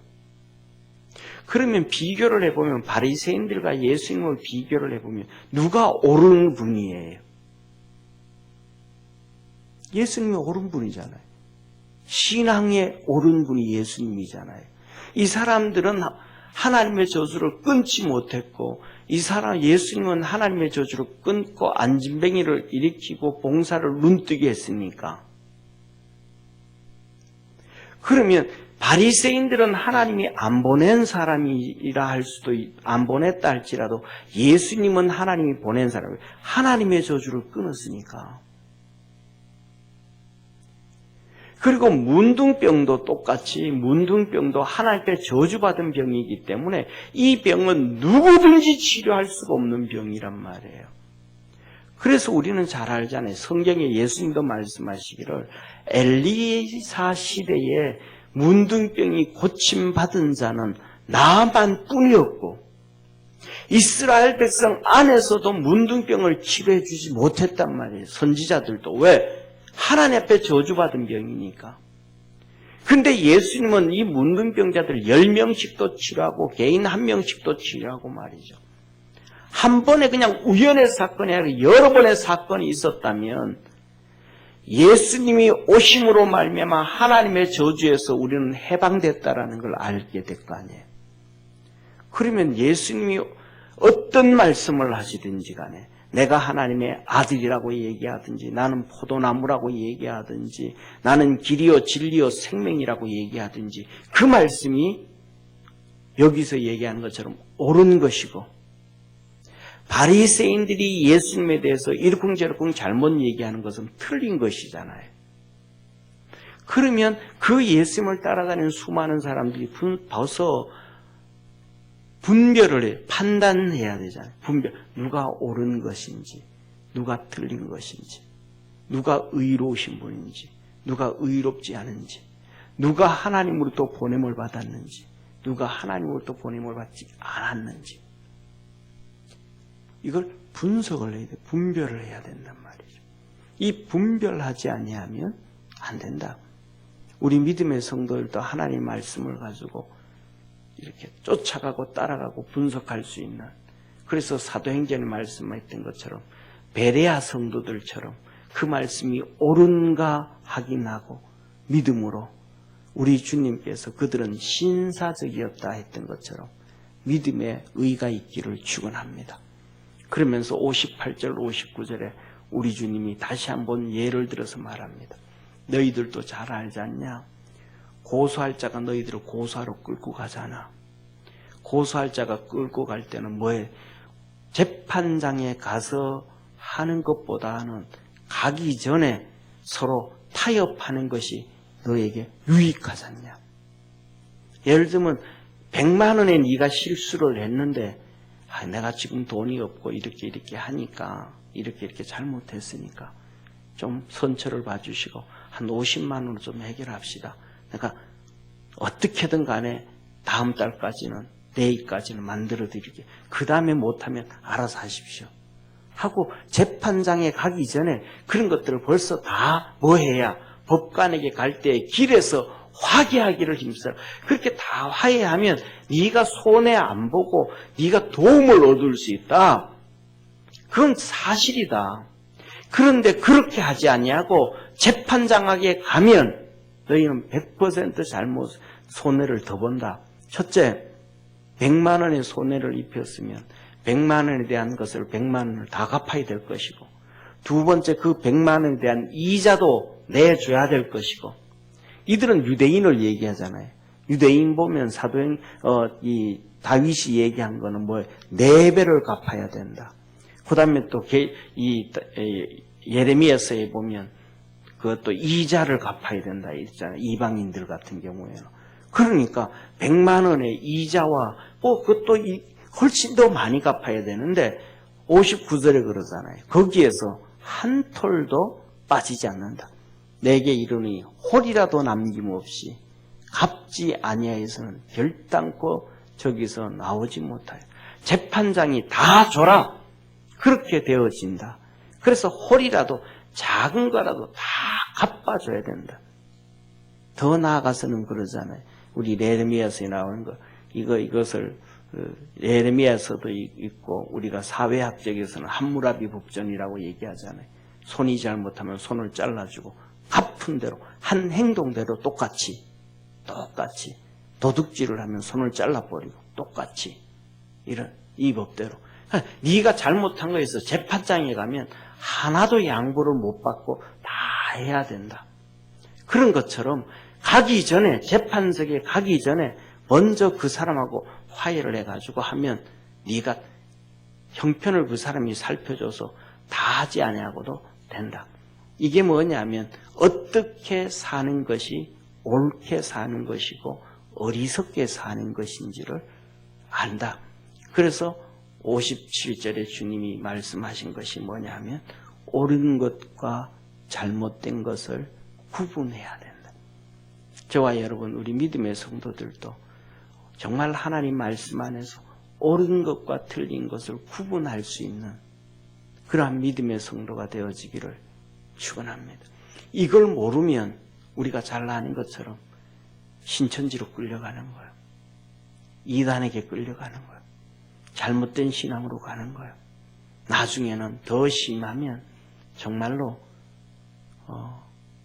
S3: 그러면 비교를 해보면 바리새인들과 예수님을 비교를 해보면 누가 옳은 분이에요? 예수님이 옳은 분이잖아요. 신앙의 옳은 분이 예수님이잖아요. 이 사람들은 하나님의 저주를 끊지 못했고 예수님은 하나님의 저주를 끊고 안진뱅이를 일으키고 봉사를 눈뜨게 했으니까. 그러면 바리새인들은 하나님이 안 보낸 사람이라 안 보냈다 할지라도 예수님은 하나님이 보낸 사람이에요. 하나님의 저주를 끊었으니까. 그리고 문둥병도 똑같이 문둥병도 하나님께 저주받은 병이기 때문에 이 병은 누구든지 치료할 수가 없는 병이란 말이에요. 그래서 우리는 잘 알잖아요. 성경에 예수님도 말씀하시기를 엘리사 시대에 문둥병이 고침받은 자는 나만 뿐이었고 이스라엘 백성 안에서도 문둥병을 치료해 주지 못했단 말이에요. 선지자들도. 왜? 하나님 앞에 저주받은 병이니까. 근데 예수님은 이 문둥병자들 10명씩도 치료하고 개인 1명씩도 치료하고 말이죠. 한 번에 그냥 우연의 사건이 아니라 여러 번의 사건이 있었다면 예수님이 오심으로 말미암아 하나님의 저주에서 우리는 해방됐다라는 걸 알게 될 거 아니에요. 그러면 예수님이 어떤 말씀을 하시든지 간에 내가 하나님의 아들이라고 얘기하든지 나는 포도나무라고 얘기하든지 나는 길이요 진리요 생명이라고 얘기하든지 그 말씀이 여기서 얘기하는 것처럼 옳은 것이고 바리새인들이 예수님에 대해서 이러쿵저러쿵 잘못 얘기하는 것은 틀린 것이잖아요. 그러면 그 예수님을 따라가는 수많은 사람들이 벌써 분별을 해요. 판단해야 되잖아요. 분별. 누가 옳은 것인지, 누가 틀린 것인지, 누가 의로우신 분인지, 누가 의롭지 않은지, 누가 하나님으로부터 보냄을 받았는지, 누가 하나님으로부터 보냄을 받지 않았는지. 이걸 분석을 해야 돼. 분별을 해야 된단 말이죠. 이 분별하지 아니하면 안 된다. 우리 믿음의 성도들도 하나님의 말씀을 가지고 이렇게 쫓아가고 따라가고 분석할 수 있는, 그래서 사도행전에 말씀했던 것처럼 베레아 성도들처럼 그 말씀이 옳은가 확인하고 믿음으로 우리 주님께서 그들은 신사적이었다 했던 것처럼 믿음의 의가 있기를 축원합니다. 그러면서 58절 59절에 우리 주님이 다시 한번 예를 들어서 말합니다. 너희들도 잘 알지 않냐? 고소할 자가 너희들을 고소하러 끌고 가잖아. 고소할 자가 끌고 갈 때는 뭐해? 재판장에 가서 하는 것보다는 가기 전에 서로 타협하는 것이 너에게 유익하잖냐. 예를 들면 100만 원에 네가 실수를 했는데 내가 지금 돈이 없고 이렇게 하니까 이렇게 잘못했으니까 좀 선처를 봐주시고 한 50만 원으로 좀 해결합시다. 그러니까 어떻게든 간에 다음 달까지는 내일까지는 만들어 드릴게요. 그 다음에 못하면 알아서 하십시오 하고 재판장에 가기 전에 그런 것들을 벌써 다 뭐 해야 법관에게 갈 때 길에서 화해하기를 힘써. 그렇게 다 화해하면 네가 손해 안 보고 네가 도움을 얻을 수 있다. 그건 사실이다. 그런데 그렇게 하지 아니하고 재판장에게 가면 너희는 100% 잘못 손해를 더 본다. 첫째, 100만 원의 손해를 입혔으면 100만 원에 대한 것을 100만 원을 다 갚아야 될 것이고, 두 번째 그 100만 원에 대한 이자도 내줘야 될 것이고. 이들은 유대인을 얘기하잖아요. 유대인 보면 이 다윗이 얘기한 거는 뭐예요? 4배를 갚아야 된다. 그 다음에 또 예레미야서에 보면 그것도 이자를 갚아야 된다 있잖아요. 이방인들 같은 경우에는. 그러니까 100만 원의 이자와 그것도 훨씬 더 많이 갚아야 되는데 59절에 그러잖아요. 거기에서 한 톨도 빠지지 않는다. 내게 이르니 홀이라도 남김없이 갚지 아니하여서는 결단코 저기서 나오지 못하여. 재판장이 다 줘라. 그렇게 되어진다. 그래서 홀이라도 작은 거라도 다 갚아줘야 된다. 더 나아가서는 그러잖아요. 우리 예레미야서에 나오는 거, 이것을 예레미야서도 있고 우리가 사회학적에서는 함무라비 법전이라고 얘기하잖아요. 손이 잘못하면 손을 잘라주고 갚은 대로 한 행동대로 똑같이 도둑질을 하면 손을 잘라버리고 똑같이 이런 이 법대로. 네가 잘못한 거에서 재판장에 가면 하나도 양보를 못 받고 다 해야 된다. 그런 것처럼 가기 전에, 재판석에 가기 전에 먼저 그 사람하고 화해를 해가지고 하면 네가 형편을 그 사람이 살펴줘서 다 하지 아니하고도 된다. 이게 뭐냐면 어떻게 사는 것이 옳게 사는 것이고 어리석게 사는 것인지를 안다. 그래서 57절에 주님이 말씀하신 것이 뭐냐면 옳은 것과 잘못된 것을 구분해야 된다. 저와 여러분, 우리 믿음의 성도들도 정말 하나님 말씀 안에서 옳은 것과 틀린 것을 구분할 수 있는 그러한 믿음의 성도가 되어지기를 축원합니다. 이걸 모르면 우리가 잘 아는 것처럼 신천지로 끌려가는 거예요. 이단에게 끌려가는 거예요. 잘못된 신앙으로 가는 거예요. 나중에는 더 심하면 정말로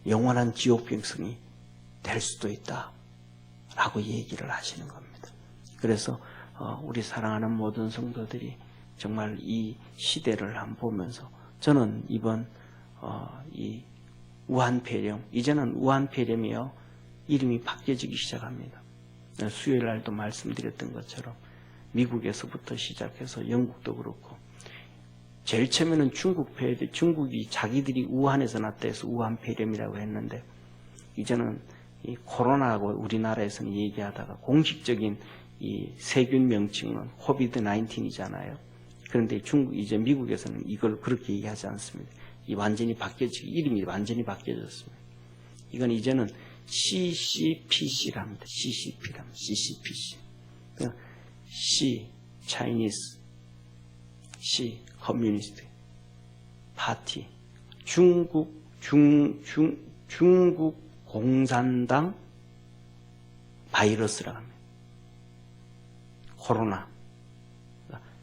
S3: 영원한 지옥병성이 될 수도 있다라고 얘기를 하시는 겁니다. 그래서 우리 사랑하는 모든 성도들이 정말 이 시대를 한번 보면서 저는 이번 이 우한폐렴, 이제는 우한폐렴이요 이름이 바뀌어지기 시작합니다. 수요일 날도 말씀드렸던 것처럼 미국에서부터 시작해서 영국도 그렇고, 제일 처음에는 중국이 자기들이 우한에서 났다 해서 우한폐렴이라고 했는데, 이제는 이 코로나하고 우리나라에서는 얘기하다가 공식적인 이 세균 명칭은 코비드-19이잖아요. 그런데 이제 미국에서는 이걸 그렇게 얘기하지 않습니다. 이 완전히 이름이 완전히 바뀌어졌습니다. 이건 이제는 CCPC랍니다. CCP랍니다. CCPC. C, Chinese, C, Communist Party, 중국 공산당 바이러스라고 합니다. 코로나.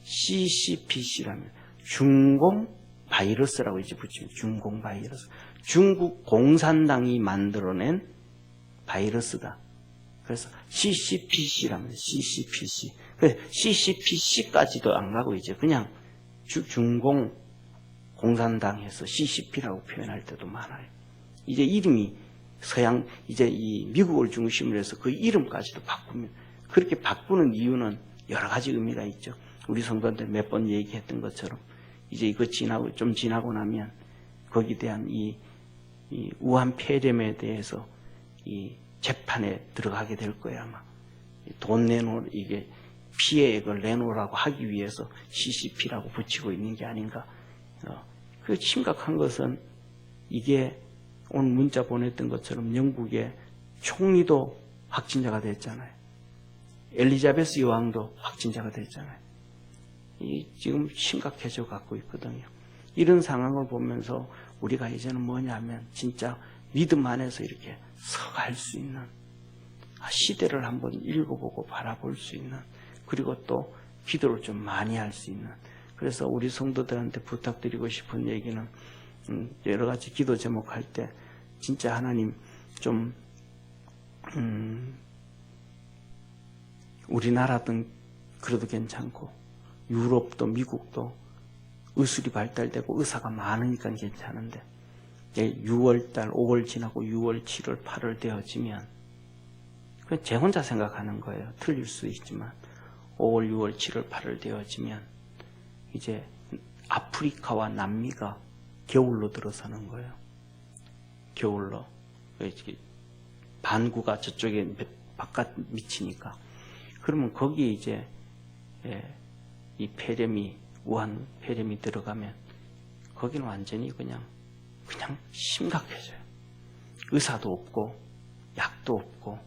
S3: CCPC라면 중공 바이러스라고 이제 붙이면 중공 바이러스. 중국 공산당이 만들어낸 바이러스다. 그래서 CCPC라면 CCPC. CCPC까지도 안 가고 이제 그냥 중공 공산당에서 CCP라고 표현할 때도 많아요. 이제 이름이 이제 이 미국을 중심으로 해서 그 이름까지도 바꾸면, 그렇게 바꾸는 이유는 여러 가지 의미가 있죠. 우리 성도한테 몇 번 얘기했던 것처럼 이제 이거 좀 지나고 나면 거기에 대한 이 우한 폐렴에 대해서 이 재판에 들어가게 될 거예요, 아마. 돈 이게 피해액을 내놓으라고 하기 위해서 CCP라고 붙이고 있는 게 아닌가. 그 심각한 것은 이게 오늘 문자 보냈던 것처럼 영국의 총리도 확진자가 됐잖아요. 엘리자베스 여왕도 확진자가 됐잖아요. 지금 심각해져 갖고 있거든요. 이런 상황을 보면서 우리가 이제는 뭐냐면 진짜 믿음 안에서 이렇게 서갈 수 있는, 시대를 한번 읽어보고 바라볼 수 있는, 그리고 또 기도를 좀 많이 할 수 있는. 그래서 우리 성도들한테 부탁드리고 싶은 얘기는 여러 가지 기도 제목할 때 진짜 하나님 좀 우리나라든 그래도 괜찮고 유럽도 미국도 의술이 발달되고 의사가 많으니까 괜찮은데 6월달 5월 지나고 6월 7월 8월 되어지면 그냥 제 혼자 생각하는 거예요. 틀릴 수 있지만 5월 6월 7월 8월 되어지면 이제 아프리카와 남미가 겨울로 들어서는 거예요. 겨울로 반구가 저쪽에 바깥 미치니까, 그러면 거기에 이제 이 폐렴이 우한 폐렴이 들어가면 거기는 완전히 그냥 심각해져요. 의사도 없고 약도 없고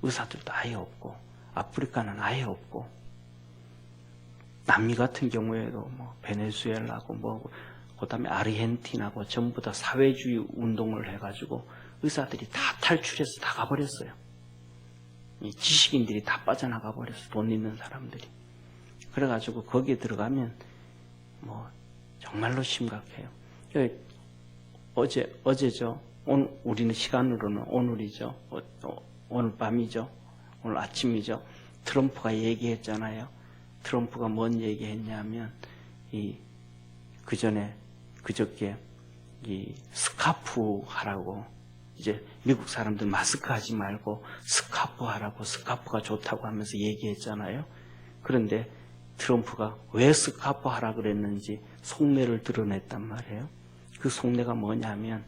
S3: 의사들도 아예 없고 아프리카는 아예 없고 남미 같은 경우에도 베네수엘라고 그다음에 아르헨티나고 전부 다 사회주의 운동을 해가지고 의사들이 다 탈출해서 다 가버렸어요. 이 지식인들이 다 빠져나가 버렸어. 돈 있는 사람들이. 그래가지고 거기에 들어가면 정말로 심각해요. 어제죠. 오늘 우리는 시간으로는 오늘이죠. 오늘 밤이죠. 오늘 아침이죠. 트럼프가 얘기했잖아요. 트럼프가 뭔 얘기했냐면 그저께 이 스카프 하라고, 이제 미국 사람들 마스크 하지 말고 스카프 하라고, 스카프가 좋다고 하면서 얘기했잖아요. 그런데 트럼프가 왜 스카프 하라 그랬는지 속내를 드러냈단 말이에요. 그 속내가 뭐냐면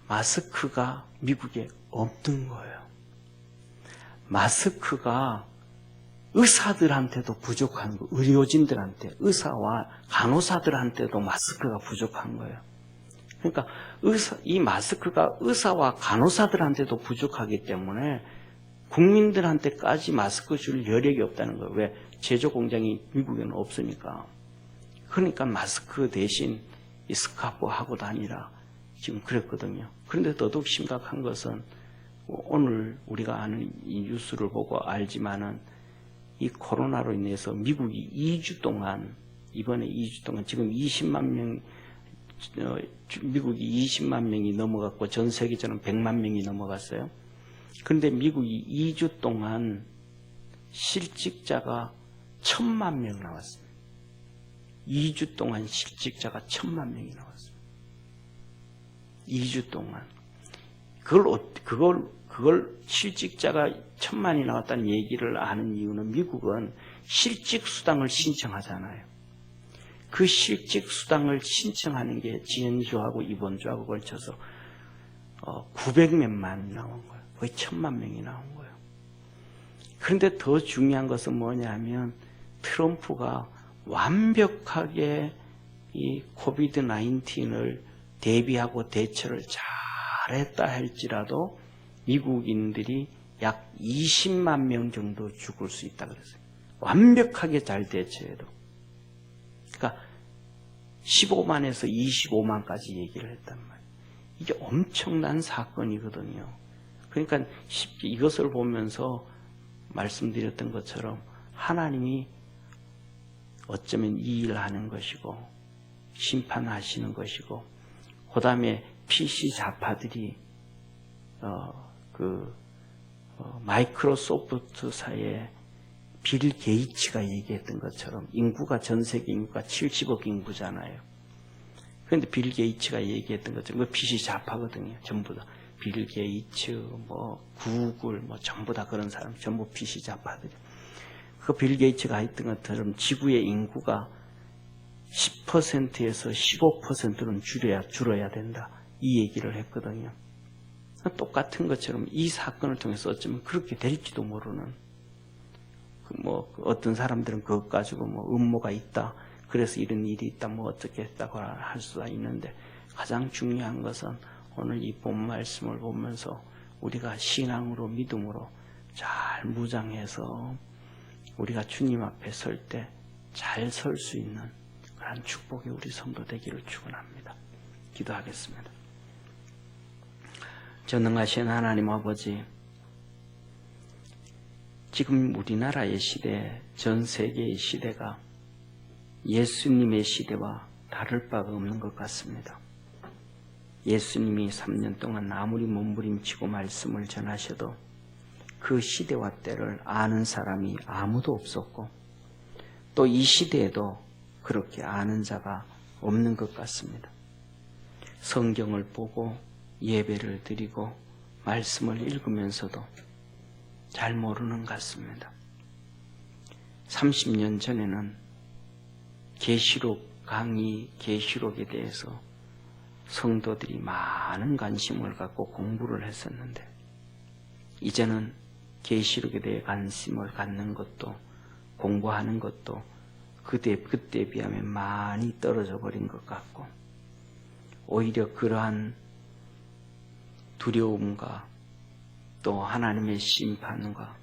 S3: 마스크가 미국에 없는 거예요. 마스크가 의사들한테도 부족한 거예요. 의료진들한테, 의사와 간호사들한테도 마스크가 부족한 거예요. 그러니까 이 마스크가 의사와 간호사들한테도 부족하기 때문에 국민들한테까지 마스크 줄 여력이 없다는 거예요. 왜? 제조 공장이 미국에는 없으니까. 그러니까 마스크 대신 이 스카프 하고 다니라 지금 그랬거든요. 그런데 더더욱 심각한 것은 오늘 우리가 아는 이 뉴스를 보고 알지만은 이 코로나로 인해서 미국이 2주 동안 이번에 2주 동안 지금 20만 명 미국이 20만 명이 넘어갔고 전 세계적으로 100만 명이 넘어갔어요. 그런데 미국이 2주 동안 실직자가 1000만 명 나왔습니다. 2주 동안 실직자가 1000만 명이 나왔습니다. 2주 동안. 그걸 실직자가 1000만이 나왔다는 얘기를 아는 이유는 미국은 실직수당을 신청하잖아요. 그 실직수당을 신청하는 게 지난주하고 이번주하고 걸쳐서 900몇만 나온 거예요. 거의 1000만 명이 나온 거예요. 그런데 더 중요한 것은 뭐냐면 트럼프가 완벽하게 이 코비드 19을 대비하고 대처를 잘했다 할지라도 미국인들이 약 20만 명 정도 죽을 수 있다 그랬어요. 완벽하게 잘 대처해도. 그러니까 15만에서 25만까지 얘기를 했단 말이에요. 이게 엄청난 사건이거든요. 그러니까 쉽게 이것을 보면서 말씀드렸던 것처럼 하나님이 어쩌면 이 일을 하는 것이고 심판하시는 것이고 그 다음에 PC 좌파들이 마이크로소프트사의 빌 게이츠가 얘기했던 것처럼 인구가 전 세계 인구가 70억 인구잖아요. 그런데 빌 게이츠가 얘기했던 것처럼 PC 좌파거든요. 전부 다 빌 게이츠, 구글, 전부 다 그런 사람, 전부 PC 좌파들이. 그 빌 게이츠가 했던 것처럼 지구의 인구가 10%에서 15%는 줄어야 된다. 이 얘기를 했거든요. 똑같은 것처럼 이 사건을 통해서 어쩌면 그렇게 될지도 모르는 어떤 사람들은 그것 가지고 음모가 있다. 그래서 이런 일이 있다. 어떻게 했다고 할 수가 있는데 가장 중요한 것은 오늘 이 본 말씀을 보면서 우리가 신앙으로 믿음으로 잘 무장해서 우리가 주님 앞에 설 때 잘 설 수 있는 그런 축복이 우리 성도 되기를 축원합니다. 기도하겠습니다. 전능하신 하나님 아버지, 지금 우리나라의 시대, 전 세계의 시대가 예수님의 시대와 다를 바가 없는 것 같습니다. 예수님이 3년 동안 아무리 몸부림치고 말씀을 전하셔도 그 시대와 때를 아는 사람이 아무도 없었고 또 이 시대에도 그렇게 아는 자가 없는 것 같습니다. 성경을 보고 예배를 드리고 말씀을 읽으면서도 잘 모르는 것 같습니다. 30년 전에는 계시록 강의, 계시록에 대해서 성도들이 많은 관심을 갖고 공부를 했었는데 이제는 계시록에 대해 관심을 갖는 것도 공부하는 것도 그때에 비하면 많이 떨어져 버린 것 같고 오히려 그러한 두려움과 또 하나님의 심판과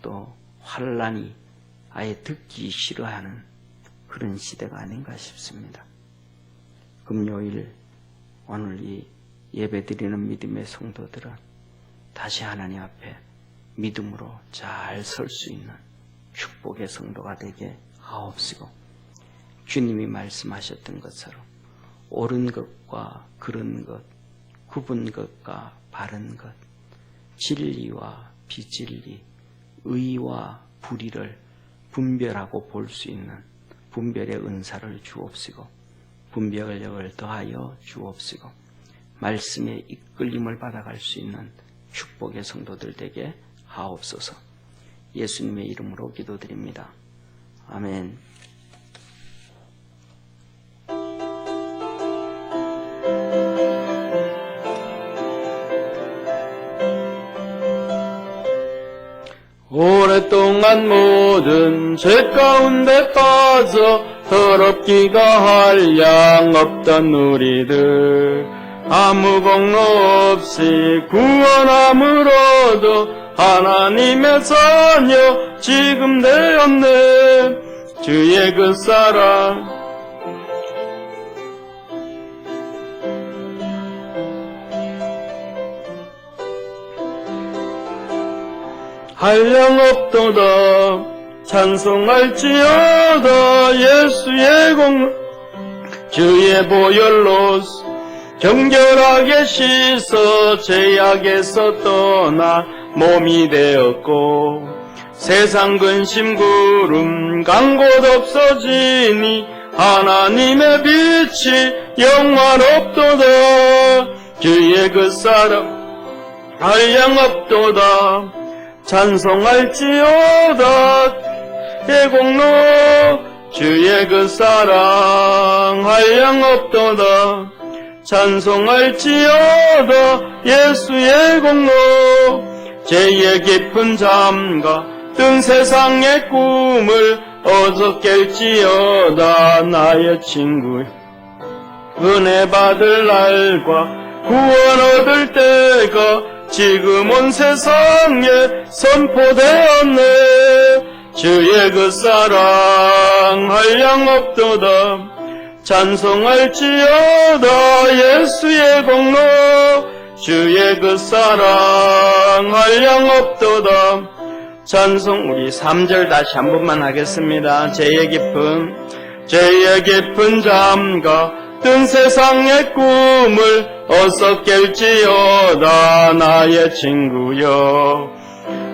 S3: 또 환란이 아예 듣기 싫어하는 그런 시대가 아닌가 싶습니다. 금요일 오늘 이 예배드리는 믿음의 성도들은 다시 하나님 앞에 믿음으로 잘 설 수 있는 축복의 성도가 되게 하옵시고 주님이 말씀하셨던 것처럼 옳은 것과 그른 것, 굽은 것과 바른 것, 진리와 비진리, 의와 불의를 분별하고 볼 수 있는 분별의 은사를 주옵시고 분별력을 더하여 주옵시고 말씀의 이끌림을 받아갈 수 있는 축복의 성도들 되게 하옵소서. 예수님의 이름으로 기도드립니다. 아멘.
S4: 오랫동안 모든 죄 가운데 빠져
S3: 더럽기가 한량 없던 우리들 아무 공로 없이 구원함으로도 하나님의 자녀 지금 되었네. 주의 그 사랑 한량 없도다. 찬송할지어다. 예수의 공로 주의 보혈로 정결하게 씻어 죄악에서 떠나 몸이 되었고 세상 근심 구름 간 곳 없어지니 하나님의 빛이 영원없도다. 주의 그 사랑 한량 없도다. 찬송할지어다. 의 공로 주의 그 사랑 한량 없도다. 찬송할지어다. 예수의 공로 죄의 깊은 잠가 뜬 세상의 꿈을 어서 깰지어다. 나의 친구 은혜 받을 날과 구원 얻을 때가 지금 온 세상에 선포되었네. 주의 그 사랑 한량 없도다. 찬송할지어다. 예수의 공로 주의 그 사랑 한량 없도다. 찬송 우리 3절 다시 한 번만 하겠습니다. 죄의 깊은 잠가 뜬 세상의 꿈을 어서 깰지어다. 나의 친구여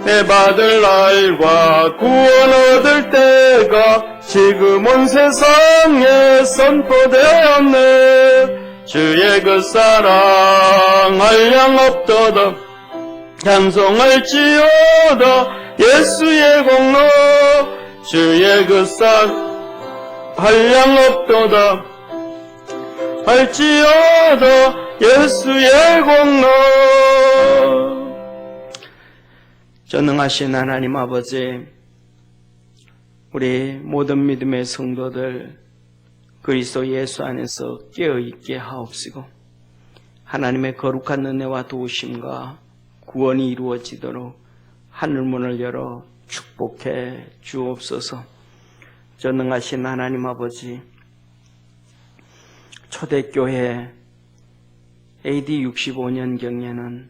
S3: 내 받을 날과 구원 얻을 때가 지금 온 세상에 선포되었네. 주의 그 사랑 한량 없도다. 찬송할지어다. 예수의 공로 주의 그 사랑 한량 없도다. 할지어다. 예수의 공로. 전능하신 하나님 아버지, 우리 모든 믿음의 성도들 그리스도 예수 안에서 깨어있게 하옵시고 하나님의 거룩한 은혜와 도우심과 구원이 이루어지도록 하늘문을 열어 축복해 주옵소서. 전능하신 하나님 아버지, 초대교회 AD 65년경에는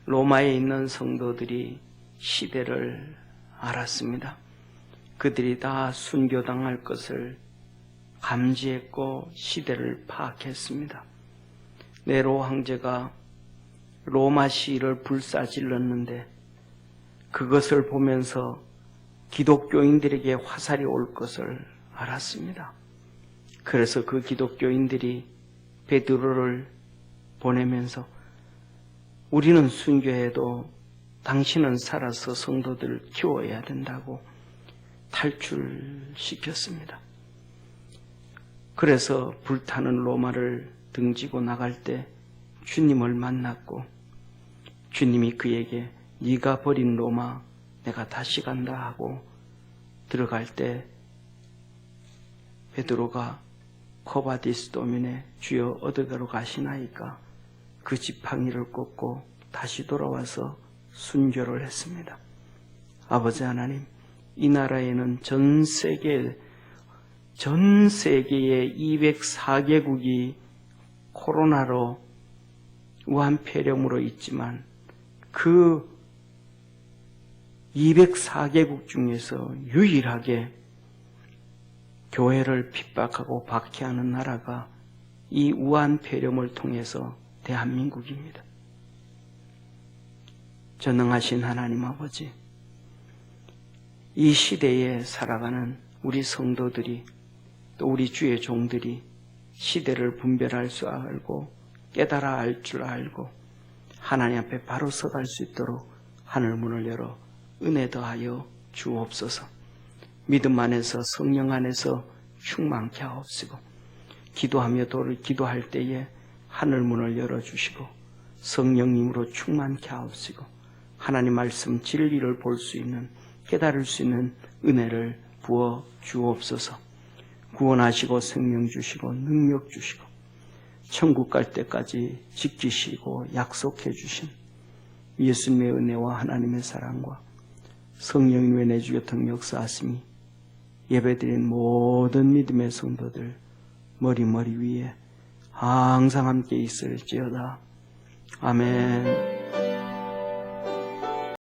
S3: 로마에 있는 성도들이 시대를 알았습니다. 그들이 다 순교당할 것을 감지했고 시대를 파악했습니다. 네로 황제가 로마 시를 불사질렀는데 그것을 보면서 기독교인들에게 화살이 올 것을 알았습니다. 그래서 그 기독교인들이 베드로를 보내면서 우리는 순교해도 당신은 살아서 성도들을 키워야 된다고 탈출시켰습니다. 그래서 불타는 로마를 등지고 나갈 때 주님을 만났고 주님이 그에게 네가 버린 로마 내가 다시 간다 하고 들어갈 때 베드로가 코바디스 도미네 주여 어디로 가시나이까 그 지팡이를 꽂고 다시 돌아와서 순교를 했습니다. 아버지 하나님, 이 나라에는 전 세계의 204개국이 코로나로 우한폐렴으로 있지만 그 204개국 중에서 유일하게 교회를 핍박하고 박해하는 나라가 이 우한폐렴을 통해서 대한민국입니다. 전능하신 하나님 아버지, 이 시대에 살아가는 우리 성도들이 또 우리 주의 종들이 시대를 분별할 줄 알고 깨달아 알 줄 알고 하나님 앞에 바로 서갈 수 있도록 하늘문을 열어 은혜 더하여 주옵소서. 믿음 안에서 성령 안에서 충만케 하옵시고 기도하며 기도할 때에 하늘문을 열어주시고 성령님으로 충만케 하옵시고 하나님 말씀 진리를 볼 수 있는 깨달을 수 있는 은혜를 부어 주옵소서. 구원하시고 생명 주시고 능력 주시고 천국 갈 때까지 지키시고 약속해 주신 예수님의 은혜와 하나님의 사랑과 성령님의 내주교통 역사하심이 예배드린 모든 믿음의 성도들 머리 위에 항상 함께 있을지어다. 아멘.